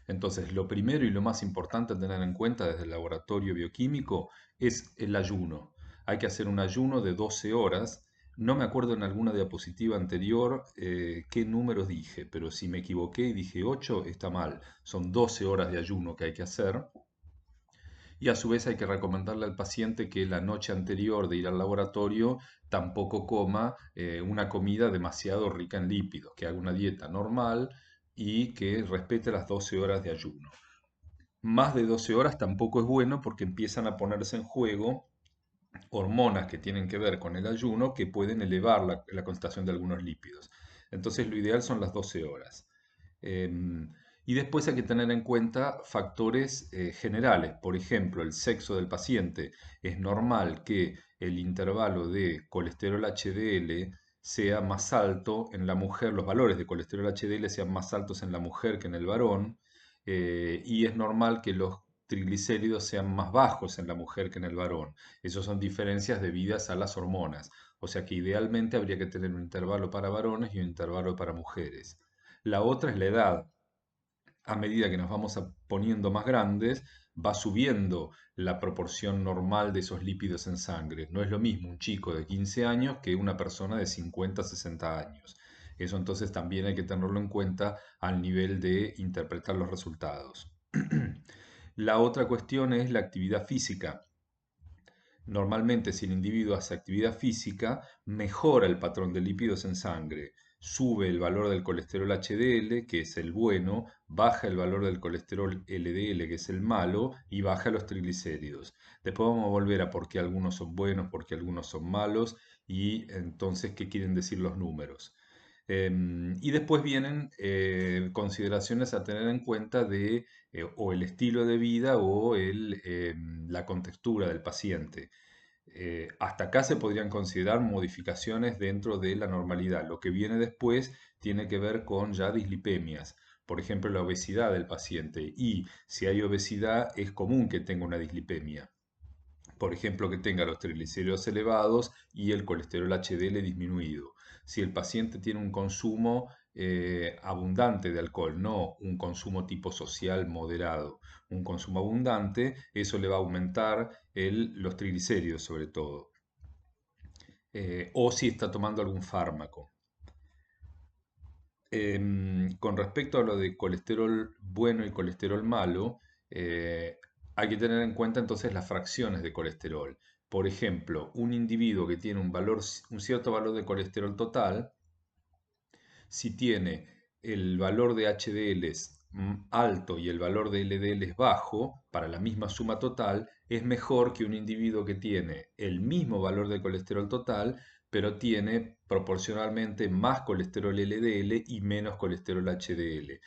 Entonces, lo primero y lo más importante a tener en cuenta desde el laboratorio bioquímico es el ayuno. Hay que hacer un ayuno de 12 horas. No me acuerdo en alguna diapositiva anterior qué números dije, pero si me equivoqué y dije 8, está mal. Son 12 horas de ayuno que hay que hacer. Y a su vez hay que recomendarle al paciente que la noche anterior de ir al laboratorio tampoco coma una comida demasiado rica en lípidos, que haga una dieta normal y que respete las 12 horas de ayuno. Más de 12 horas tampoco es bueno porque empiezan a ponerse en juego hormonas que tienen que ver con el ayuno que pueden elevar la concentración de algunos lípidos. Entonces lo ideal son las 12 horas. Y después hay que tener en cuenta factores generales, por ejemplo, el sexo del paciente. Es normal que el intervalo de colesterol HDL sea más alto en la mujer, los valores de colesterol HDL sean más altos en la mujer que en el varón, y es normal que los triglicéridos sean más bajos en la mujer que en el varón. Esas son diferencias debidas a las hormonas. O sea que idealmente habría que tener un intervalo para varones y un intervalo para mujeres. La otra es la edad. A medida que nos vamos poniendo más grandes, va subiendo la proporción normal de esos lípidos en sangre. No es lo mismo un chico de 15 años que una persona de 50, 60 años. Eso entonces también hay que tenerlo en cuenta al nivel de interpretar los resultados. La otra cuestión es la actividad física. Normalmente, si el individuo hace actividad física, mejora el patrón de lípidos en sangre, sube el valor del colesterol HDL, que es el bueno, baja el valor del colesterol LDL, que es el malo, y baja los triglicéridos. Después vamos a volver a por qué algunos son buenos, por qué algunos son malos, y entonces qué quieren decir los números. Y después vienen consideraciones a tener en cuenta de o el estilo de vida o la contextura del paciente. Hasta acá se podrían considerar modificaciones dentro de la normalidad. Lo que viene después tiene que ver con ya dislipemias. Por ejemplo, la obesidad del paciente. Y si hay obesidad, es común que tenga una dislipemia. Por ejemplo, que tenga los triglicéridos elevados y el colesterol HDL disminuido. Si el paciente tiene un consumo abundante de alcohol, no un consumo tipo social moderado, un consumo abundante, eso le va a aumentar los triglicéridos sobre todo. O si está tomando algún fármaco. Con respecto a lo de colesterol bueno y colesterol malo, hay que tener en cuenta entonces las fracciones de colesterol. Por ejemplo, un individuo que tiene un cierto valor de colesterol total, si tiene el valor de HDL alto y el valor de LDL es bajo, para la misma suma total, es mejor que un individuo que tiene el mismo valor de colesterol total, pero tiene proporcionalmente más colesterol LDL y menos colesterol HDL.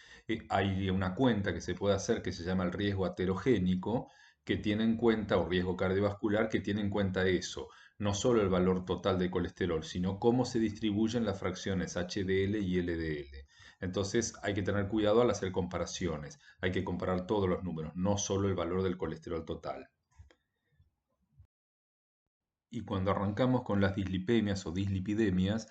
Hay una cuenta que se puede hacer que se llama el riesgo aterogénico, que tiene en cuenta, o riesgo cardiovascular, que tiene en cuenta eso, no solo el valor total de colesterol, sino cómo se distribuyen las fracciones HDL y LDL. Entonces hay que tener cuidado al hacer comparaciones. Hay que comparar todos los números, no solo el valor del colesterol total. Y cuando arrancamos con las dislipemias o dislipidemias,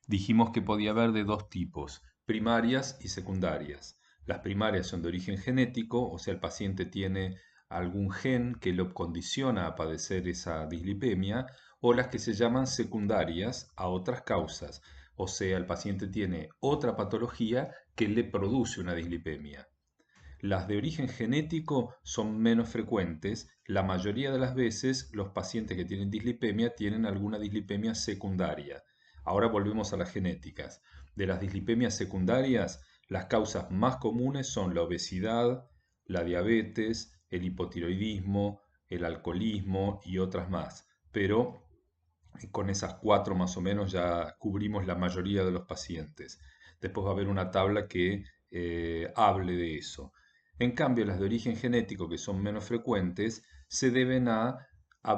dijimos que podía haber de dos tipos, primarias y secundarias. Las primarias son de origen genético, o sea, el paciente tiene algún gen que lo condiciona a padecer esa dislipemia, o las que se llaman secundarias a otras causas, o sea, el paciente tiene otra patología que le produce una dislipemia. Las de origen genético son menos frecuentes. La mayoría de las veces los pacientes que tienen dislipemia tienen alguna dislipemia secundaria. Ahora volvemos a las genéticas. De las dislipemias secundarias, las causas más comunes son la obesidad, la diabetes, el hipotiroidismo, el alcoholismo y otras más. Pero con esas cuatro más o menos ya cubrimos la mayoría de los pacientes. Después va a haber una tabla que hable de eso. En cambio, las de origen genético, que son menos frecuentes, se deben a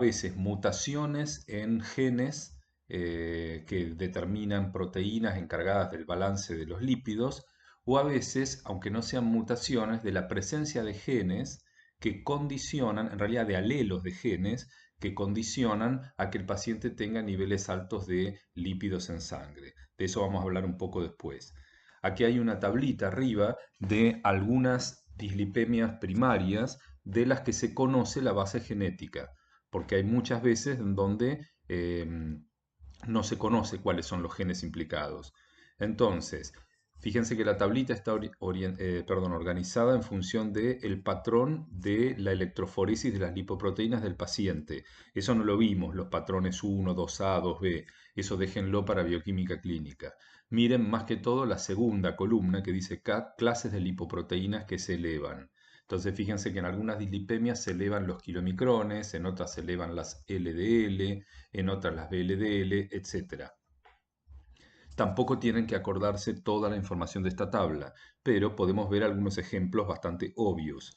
veces mutaciones en genes que determinan proteínas encargadas del balance de los lípidos, o a veces, aunque no sean mutaciones, de la presencia de genes que condicionan, en realidad de alelos de genes, que condicionan a que el paciente tenga niveles altos de lípidos en sangre. De eso vamos a hablar un poco después. Aquí hay una tablita arriba de algunas dislipemias primarias de las que se conoce la base genética, porque hay muchas veces en donde no se conoce cuáles son los genes implicados. Entonces, fíjense que la tablita está organizada en función del patrón de la electroforesis de las lipoproteínas del paciente. Eso no lo vimos, los patrones 1, 2A, 2B. Eso déjenlo para bioquímica clínica. Miren más que todo la segunda columna que dice clases de lipoproteínas que se elevan. Entonces fíjense que en algunas dislipemias se elevan los kilomicrones, en otras se elevan las LDL, en otras las VLDL, etc. Tampoco tienen que acordarse toda la información de esta tabla, pero podemos ver algunos ejemplos bastante obvios.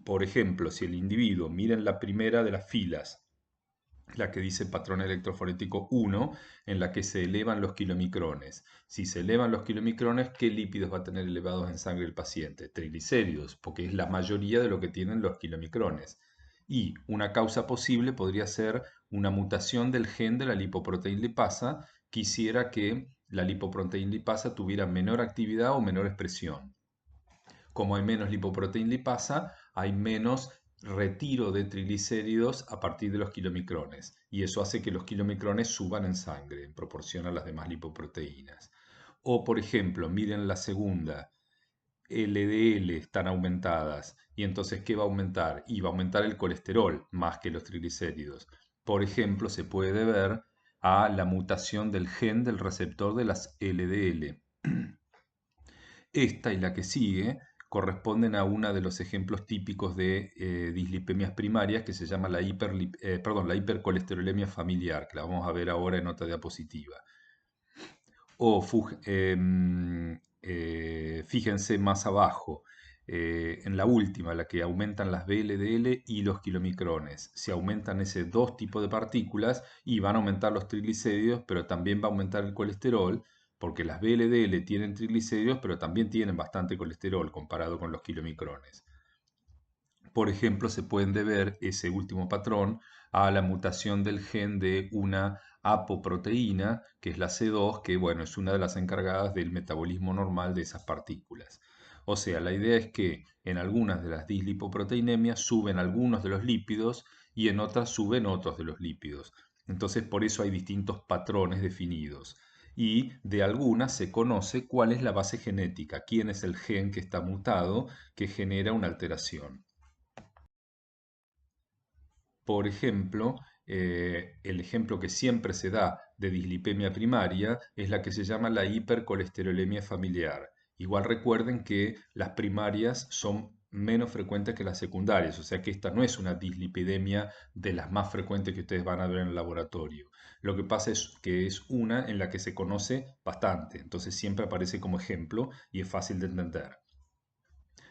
Por ejemplo, si el individuo, miren la primera de las filas, la que dice patrón electroforético 1, en la que se elevan los kilomicrones. Si se elevan los kilomicrones, ¿qué lípidos va a tener elevados en sangre el paciente? Triglicéridos, porque es la mayoría de lo que tienen los kilomicrones. Y una causa posible podría ser una mutación del gen de la lipoproteína lipasa que hiciera que la lipoproteína lipasa tuviera menor actividad o menor expresión. Como hay menos lipoproteína lipasa, hay menos retiro de triglicéridos a partir de los kilomicrones. Y eso hace que los kilomicrones suban en sangre en proporción a las demás lipoproteínas. O, por ejemplo, miren la segunda, LDL están aumentadas. Y entonces, ¿qué va a aumentar? Y va a aumentar el colesterol más que los triglicéridos. Por ejemplo, se puede deber a la mutación del gen del receptor de las LDL. Esta y la que sigue corresponden a uno de los ejemplos típicos de dislipemias primarias que se llama la la hipercolesterolemia familiar, que la vamos a ver ahora en otra diapositiva. O fíjense más abajo, en la última, la que aumentan las VLDL y los kilomicrones. Se aumentan ese dos tipos de partículas y van a aumentar los triglicéridos, pero también va a aumentar el colesterol, porque las VLDL tienen triglicéridos, pero también tienen bastante colesterol comparado con los kilomicrones. Por ejemplo, se pueden deber ese último patrón a la mutación del gen de una apoproteína, que es la C2, que bueno, es una de las encargadas del metabolismo normal de esas partículas. O sea, la idea es que en algunas de las dislipoproteinemias suben algunos de los lípidos y en otras suben otros de los lípidos. Entonces, por eso hay distintos patrones definidos. Y de algunas se conoce cuál es la base genética, quién es el gen que está mutado que genera una alteración. Por ejemplo, el ejemplo que siempre se da de dislipemia primaria es la que se llama la hipercolesterolemia familiar. Igual recuerden que las primarias son menos frecuentes que las secundarias, o sea que esta no es una dislipidemia de las más frecuentes que ustedes van a ver en el laboratorio. Lo que pasa es que es una en la que se conoce bastante, entonces siempre aparece como ejemplo y es fácil de entender.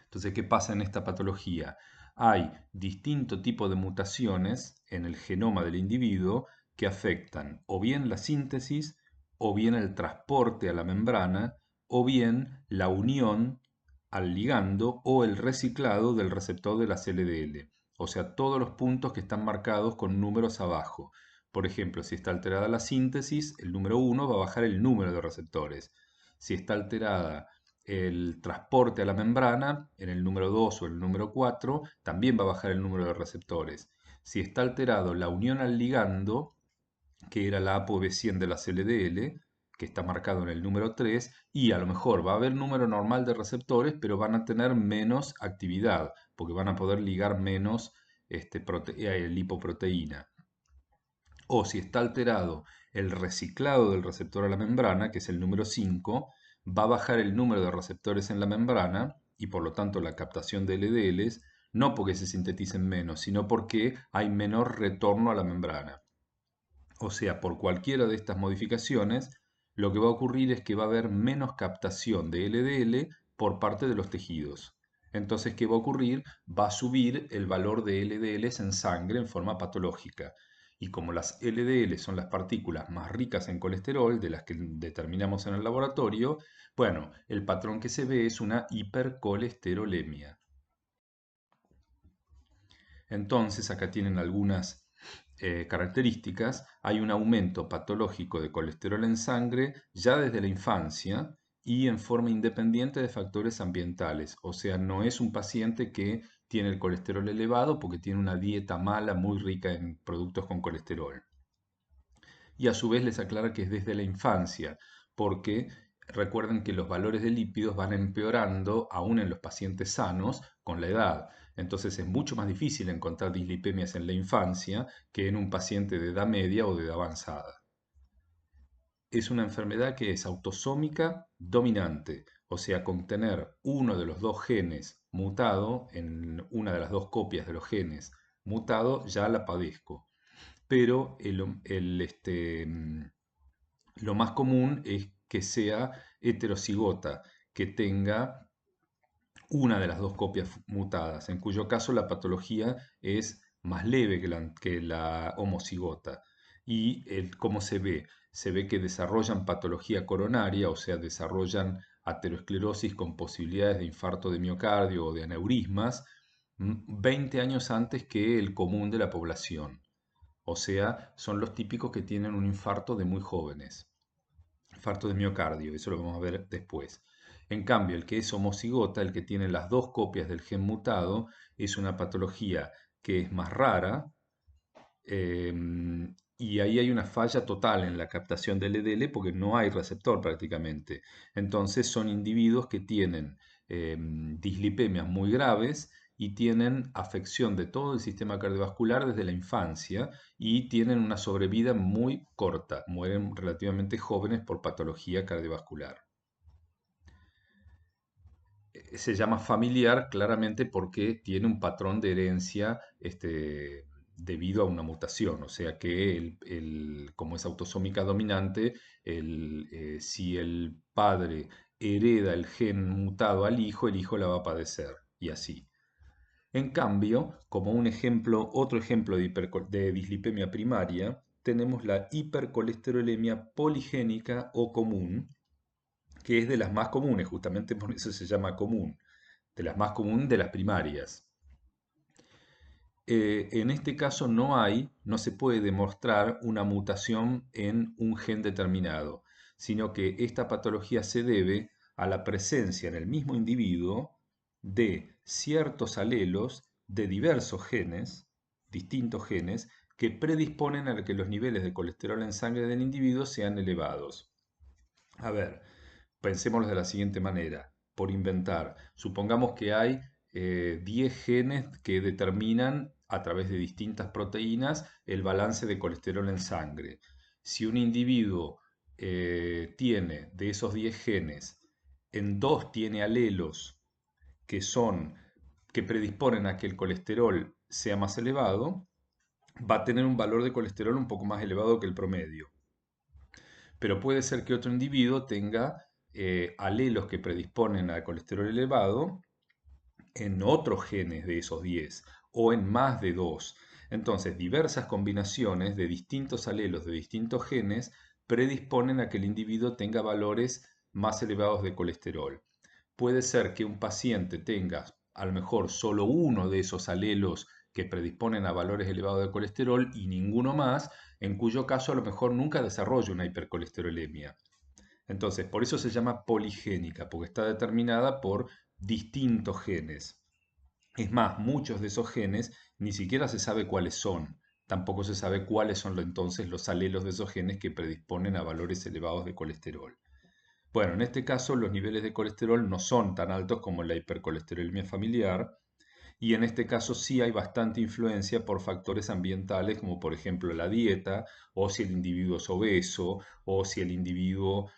Entonces, ¿qué pasa en esta patología? Hay distinto tipo de mutaciones en el genoma del individuo que afectan o bien la síntesis, o bien el transporte a la membrana, o bien la unión al ligando o el reciclado del receptor de las LDL. O sea, todos los puntos que están marcados con números abajo. Por ejemplo, si está alterada la síntesis, el número 1 va a bajar el número de receptores. Si está alterada el transporte a la membrana, en el número 2 o el número 4 también va a bajar el número de receptores. Si está alterado la unión al ligando, que era la ApoB100 de las LDL, que está marcado en el número 3, y a lo mejor va a haber número normal de receptores, pero van a tener menos actividad, porque van a poder ligar menos lipoproteína. O si está alterado el reciclado del receptor a la membrana, que es el número 5, va a bajar el número de receptores en la membrana y por lo tanto la captación de LDLs, no porque se sinteticen menos, sino porque hay menor retorno a la membrana. O sea, por cualquiera de estas modificaciones, lo que va a ocurrir es que va a haber menos captación de LDL por parte de los tejidos. Entonces, ¿qué va a ocurrir? Va a subir el valor de LDLs en sangre en forma patológica. Y como las LDL son las partículas más ricas en colesterol de las que determinamos en el laboratorio, bueno, el patrón que se ve es una hipercolesterolemia. Entonces, acá tienen algunas características. Hay un aumento patológico de colesterol en sangre ya desde la infancia y en forma independiente de factores ambientales. O sea, no es un paciente que tiene el colesterol elevado porque tiene una dieta mala muy rica en productos con colesterol. Y a su vez les aclara que es desde la infancia, porque recuerden que los valores de lípidos van empeorando aún en los pacientes sanos con la edad. Entonces es mucho más difícil encontrar dislipemias en la infancia que en un paciente de edad media o de edad avanzada. Es una enfermedad que es autosómica dominante, o sea, con tener uno de los dos genes mutado, en una de las dos copias de los genes mutado, ya la padezco. Pero lo más común es que sea heterocigota, que tenga una de las dos copias mutadas, en cuyo caso la patología es más leve que la homocigota. ¿Y cómo se ve? Se ve que desarrollan patología coronaria, o sea, desarrollan aterosclerosis con posibilidades de infarto de miocardio o de aneurismas 20 años antes que el común de la población. O sea, son los típicos que tienen un infarto de muy jóvenes. Infarto de miocardio, eso lo vamos a ver después. En cambio, el que es homocigota, el que tiene las dos copias del gen mutado, es una patología que es más rara, y ahí hay una falla total en la captación del LDL porque no hay receptor prácticamente. Entonces son individuos que tienen dislipemias muy graves y tienen afección de todo el sistema cardiovascular desde la infancia y tienen una sobrevida muy corta, mueren relativamente jóvenes por patología cardiovascular. Se llama familiar claramente porque tiene un patrón de herencia debido a una mutación, o sea que como es autosómica dominante, si el padre hereda el gen mutado al hijo, el hijo la va a padecer, y así. En cambio, como un ejemplo, otro ejemplo de dislipemia primaria, tenemos la hipercolesterolemia poligénica o común, que es de las más comunes, justamente por eso se llama común, de las más comunes de las primarias. En este caso no se puede demostrar una mutación en un gen determinado, sino que esta patología se debe a la presencia en el mismo individuo de ciertos alelos de diversos genes, distintos genes, que predisponen a que los niveles de colesterol en sangre del individuo sean elevados. A ver, pensémoslo de la siguiente manera, por inventar. Supongamos que hay 10 genes que determinan a través de distintas proteínas el balance de colesterol en sangre. Si un individuo tiene de esos 10 genes, en dos tiene alelos que predisponen a que el colesterol sea más elevado, va a tener un valor de colesterol un poco más elevado que el promedio. Pero puede ser que otro individuo tenga alelos que predisponen a colesterol elevado en otros genes de esos 10 o en más de dos. Entonces, diversas combinaciones de distintos alelos de distintos genes predisponen a que el individuo tenga valores más elevados de colesterol. Puede ser que un paciente tenga a lo mejor solo uno de esos alelos que predisponen a valores elevados de colesterol y ninguno más, en cuyo caso a lo mejor nunca desarrolla una hipercolesterolemia. Entonces, por eso se llama poligénica, porque está determinada por distintos genes. Es más, muchos de esos genes ni siquiera se sabe cuáles son. Tampoco se sabe cuáles son entonces los alelos de esos genes que predisponen a valores elevados de colesterol. Bueno, en este caso los niveles de colesterol no son tan altos como en la hipercolesterolemia familiar, y en este caso sí hay bastante influencia por factores ambientales, como por ejemplo la dieta, o si el individuo es obeso, o si el individuo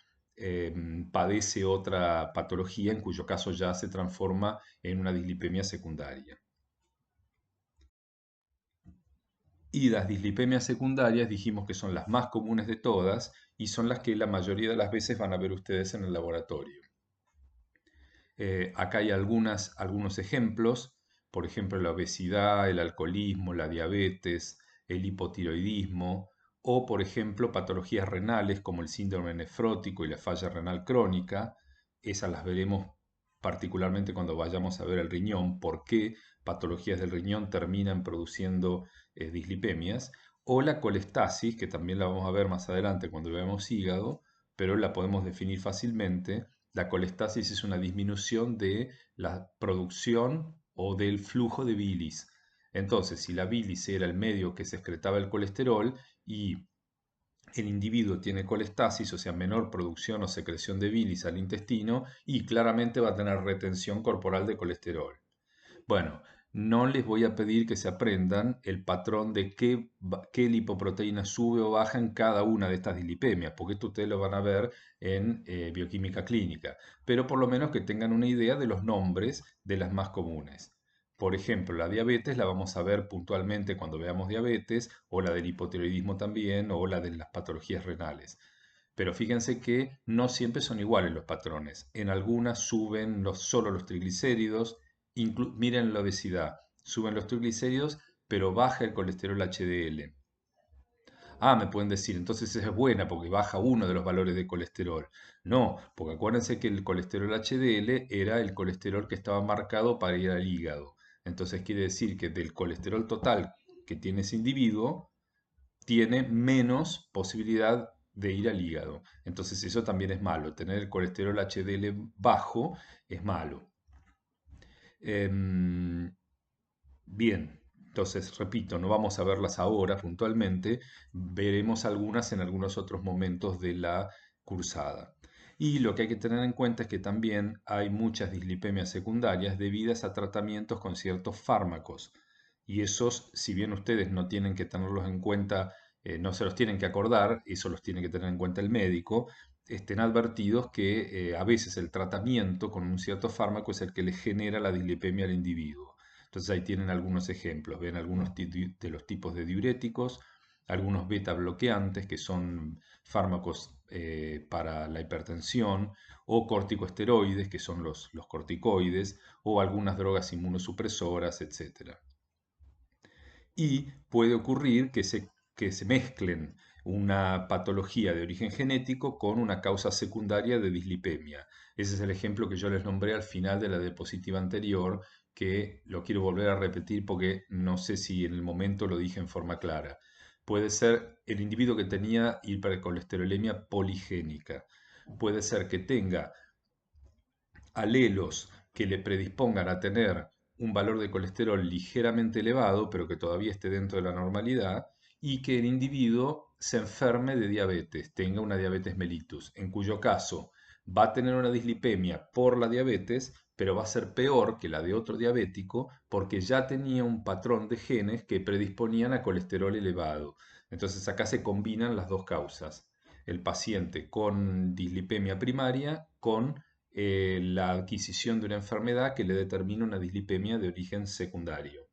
padece otra patología, en cuyo caso ya se transforma en una dislipemia secundaria. Y las dislipemias secundarias dijimos que son las más comunes de todas y son las que la mayoría de las veces van a ver ustedes en el laboratorio. Acá hay algunos ejemplos, por ejemplo, la obesidad, el alcoholismo, la diabetes, el hipotiroidismo, o por ejemplo, patologías renales como el síndrome nefrótico y la falla renal crónica. Esas las veremos particularmente cuando vayamos a ver el riñón, por qué patologías del riñón terminan produciendo dislipemias, o la colestasis, que también la vamos a ver más adelante cuando veamos hígado, pero la podemos definir fácilmente. La colestasis es una disminución de la producción o del flujo de bilis. Entonces, si la bilis era el medio que se excretaba el colesterol y el individuo tiene colestasis, o sea, menor producción o secreción de bilis al intestino, y claramente va a tener retención corporal de colesterol. Bueno, no les voy a pedir que se aprendan el patrón de qué lipoproteína sube o baja en cada una de estas dislipemias, porque esto ustedes lo van a ver en bioquímica clínica, pero por lo menos que tengan una idea de los nombres de las más comunes. Por ejemplo, la diabetes la vamos a ver puntualmente cuando veamos diabetes, o la del hipotiroidismo también, o la de las patologías renales. Pero fíjense que no siempre son iguales los patrones. En algunas suben solo los triglicéridos, miren la obesidad, suben los triglicéridos, pero baja el colesterol HDL. Ah, me pueden decir, entonces esa es buena porque baja uno de los valores de colesterol. No, porque acuérdense que el colesterol HDL era el colesterol que estaba marcado para ir al hígado. Entonces quiere decir que del colesterol total que tiene ese individuo, tiene menos posibilidad de ir al hígado. Entonces eso también es malo. Tener el colesterol HDL bajo es malo. Bien, entonces repito, no vamos a verlas ahora puntualmente, veremos algunas en algunos otros momentos de la cursada. Y lo que hay que tener en cuenta es que también hay muchas dislipemias secundarias debidas a tratamientos con ciertos fármacos. Y esos, si bien ustedes no tienen que tenerlos en cuenta, no se los tienen que acordar, eso los tiene que tener en cuenta el médico, estén advertidos que a veces el tratamiento con un cierto fármaco es el que le genera la dislipemia al individuo. Entonces ahí tienen algunos ejemplos, ven algunos de los tipos de diuréticos, algunos beta bloqueantes, que son fármacos para la hipertensión, o corticosteroides, que son los corticoides, o algunas drogas inmunosupresoras, etcétera. Y puede ocurrir que se mezclen una patología de origen genético con una causa secundaria de dislipemia. Ese es el ejemplo que yo les nombré al final de la diapositiva anterior, que lo quiero volver a repetir porque no sé si en el momento lo dije en forma clara. Puede ser el individuo que tenía hipercolesterolemia poligénica. Puede ser que tenga alelos que le predispongan a tener un valor de colesterol ligeramente elevado, pero que todavía esté dentro de la normalidad, y que el individuo se enferme de diabetes, tenga una diabetes mellitus, en cuyo caso va a tener una dislipemia por la diabetes, pero va a ser peor que la de otro diabético porque ya tenía un patrón de genes que predisponían a colesterol elevado. Entonces acá se combinan las dos causas. El paciente con dislipemia primaria con la adquisición de una enfermedad que le determina una dislipemia de origen secundario.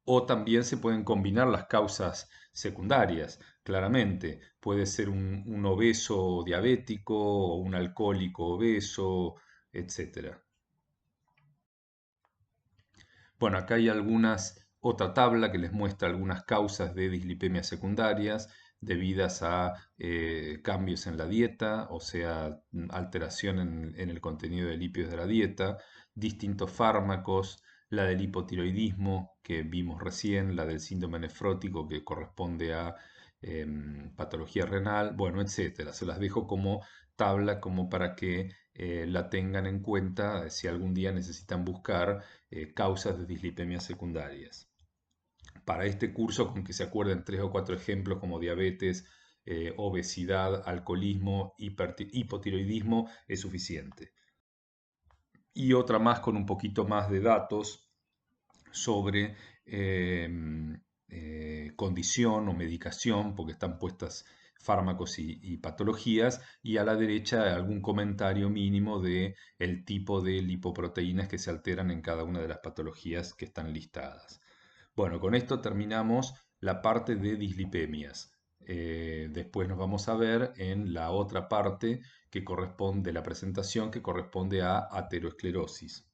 O también se pueden combinar las causas secundarias, claramente. Puede ser un obeso diabético o un alcohólico obeso, etc. Bueno, acá hay otra tabla que les muestra algunas causas de dislipemias secundarias debidas a cambios en la dieta, o sea, alteración en el contenido de lípidos de la dieta, distintos fármacos, la del hipotiroidismo que vimos recién, la del síndrome nefrótico que corresponde a patología renal, bueno, etcétera. Se las dejo como tabla como para que la tengan en cuenta si algún día necesitan buscar causas de dislipemias secundarias. Para este curso, con que se acuerden 3 o 4 ejemplos como diabetes, obesidad, alcoholismo, hipotiroidismo, es suficiente. Y otra más con un poquito más de datos sobre condición o medicación, porque están puestas fármacos y patologías, y a la derecha algún comentario mínimo de el tipo de lipoproteínas que se alteran en cada una de las patologías que están listadas. Bueno, con esto terminamos la parte de dislipemias. Después nos vamos a ver en la otra parte que corresponde, la presentación que corresponde a aterosclerosis.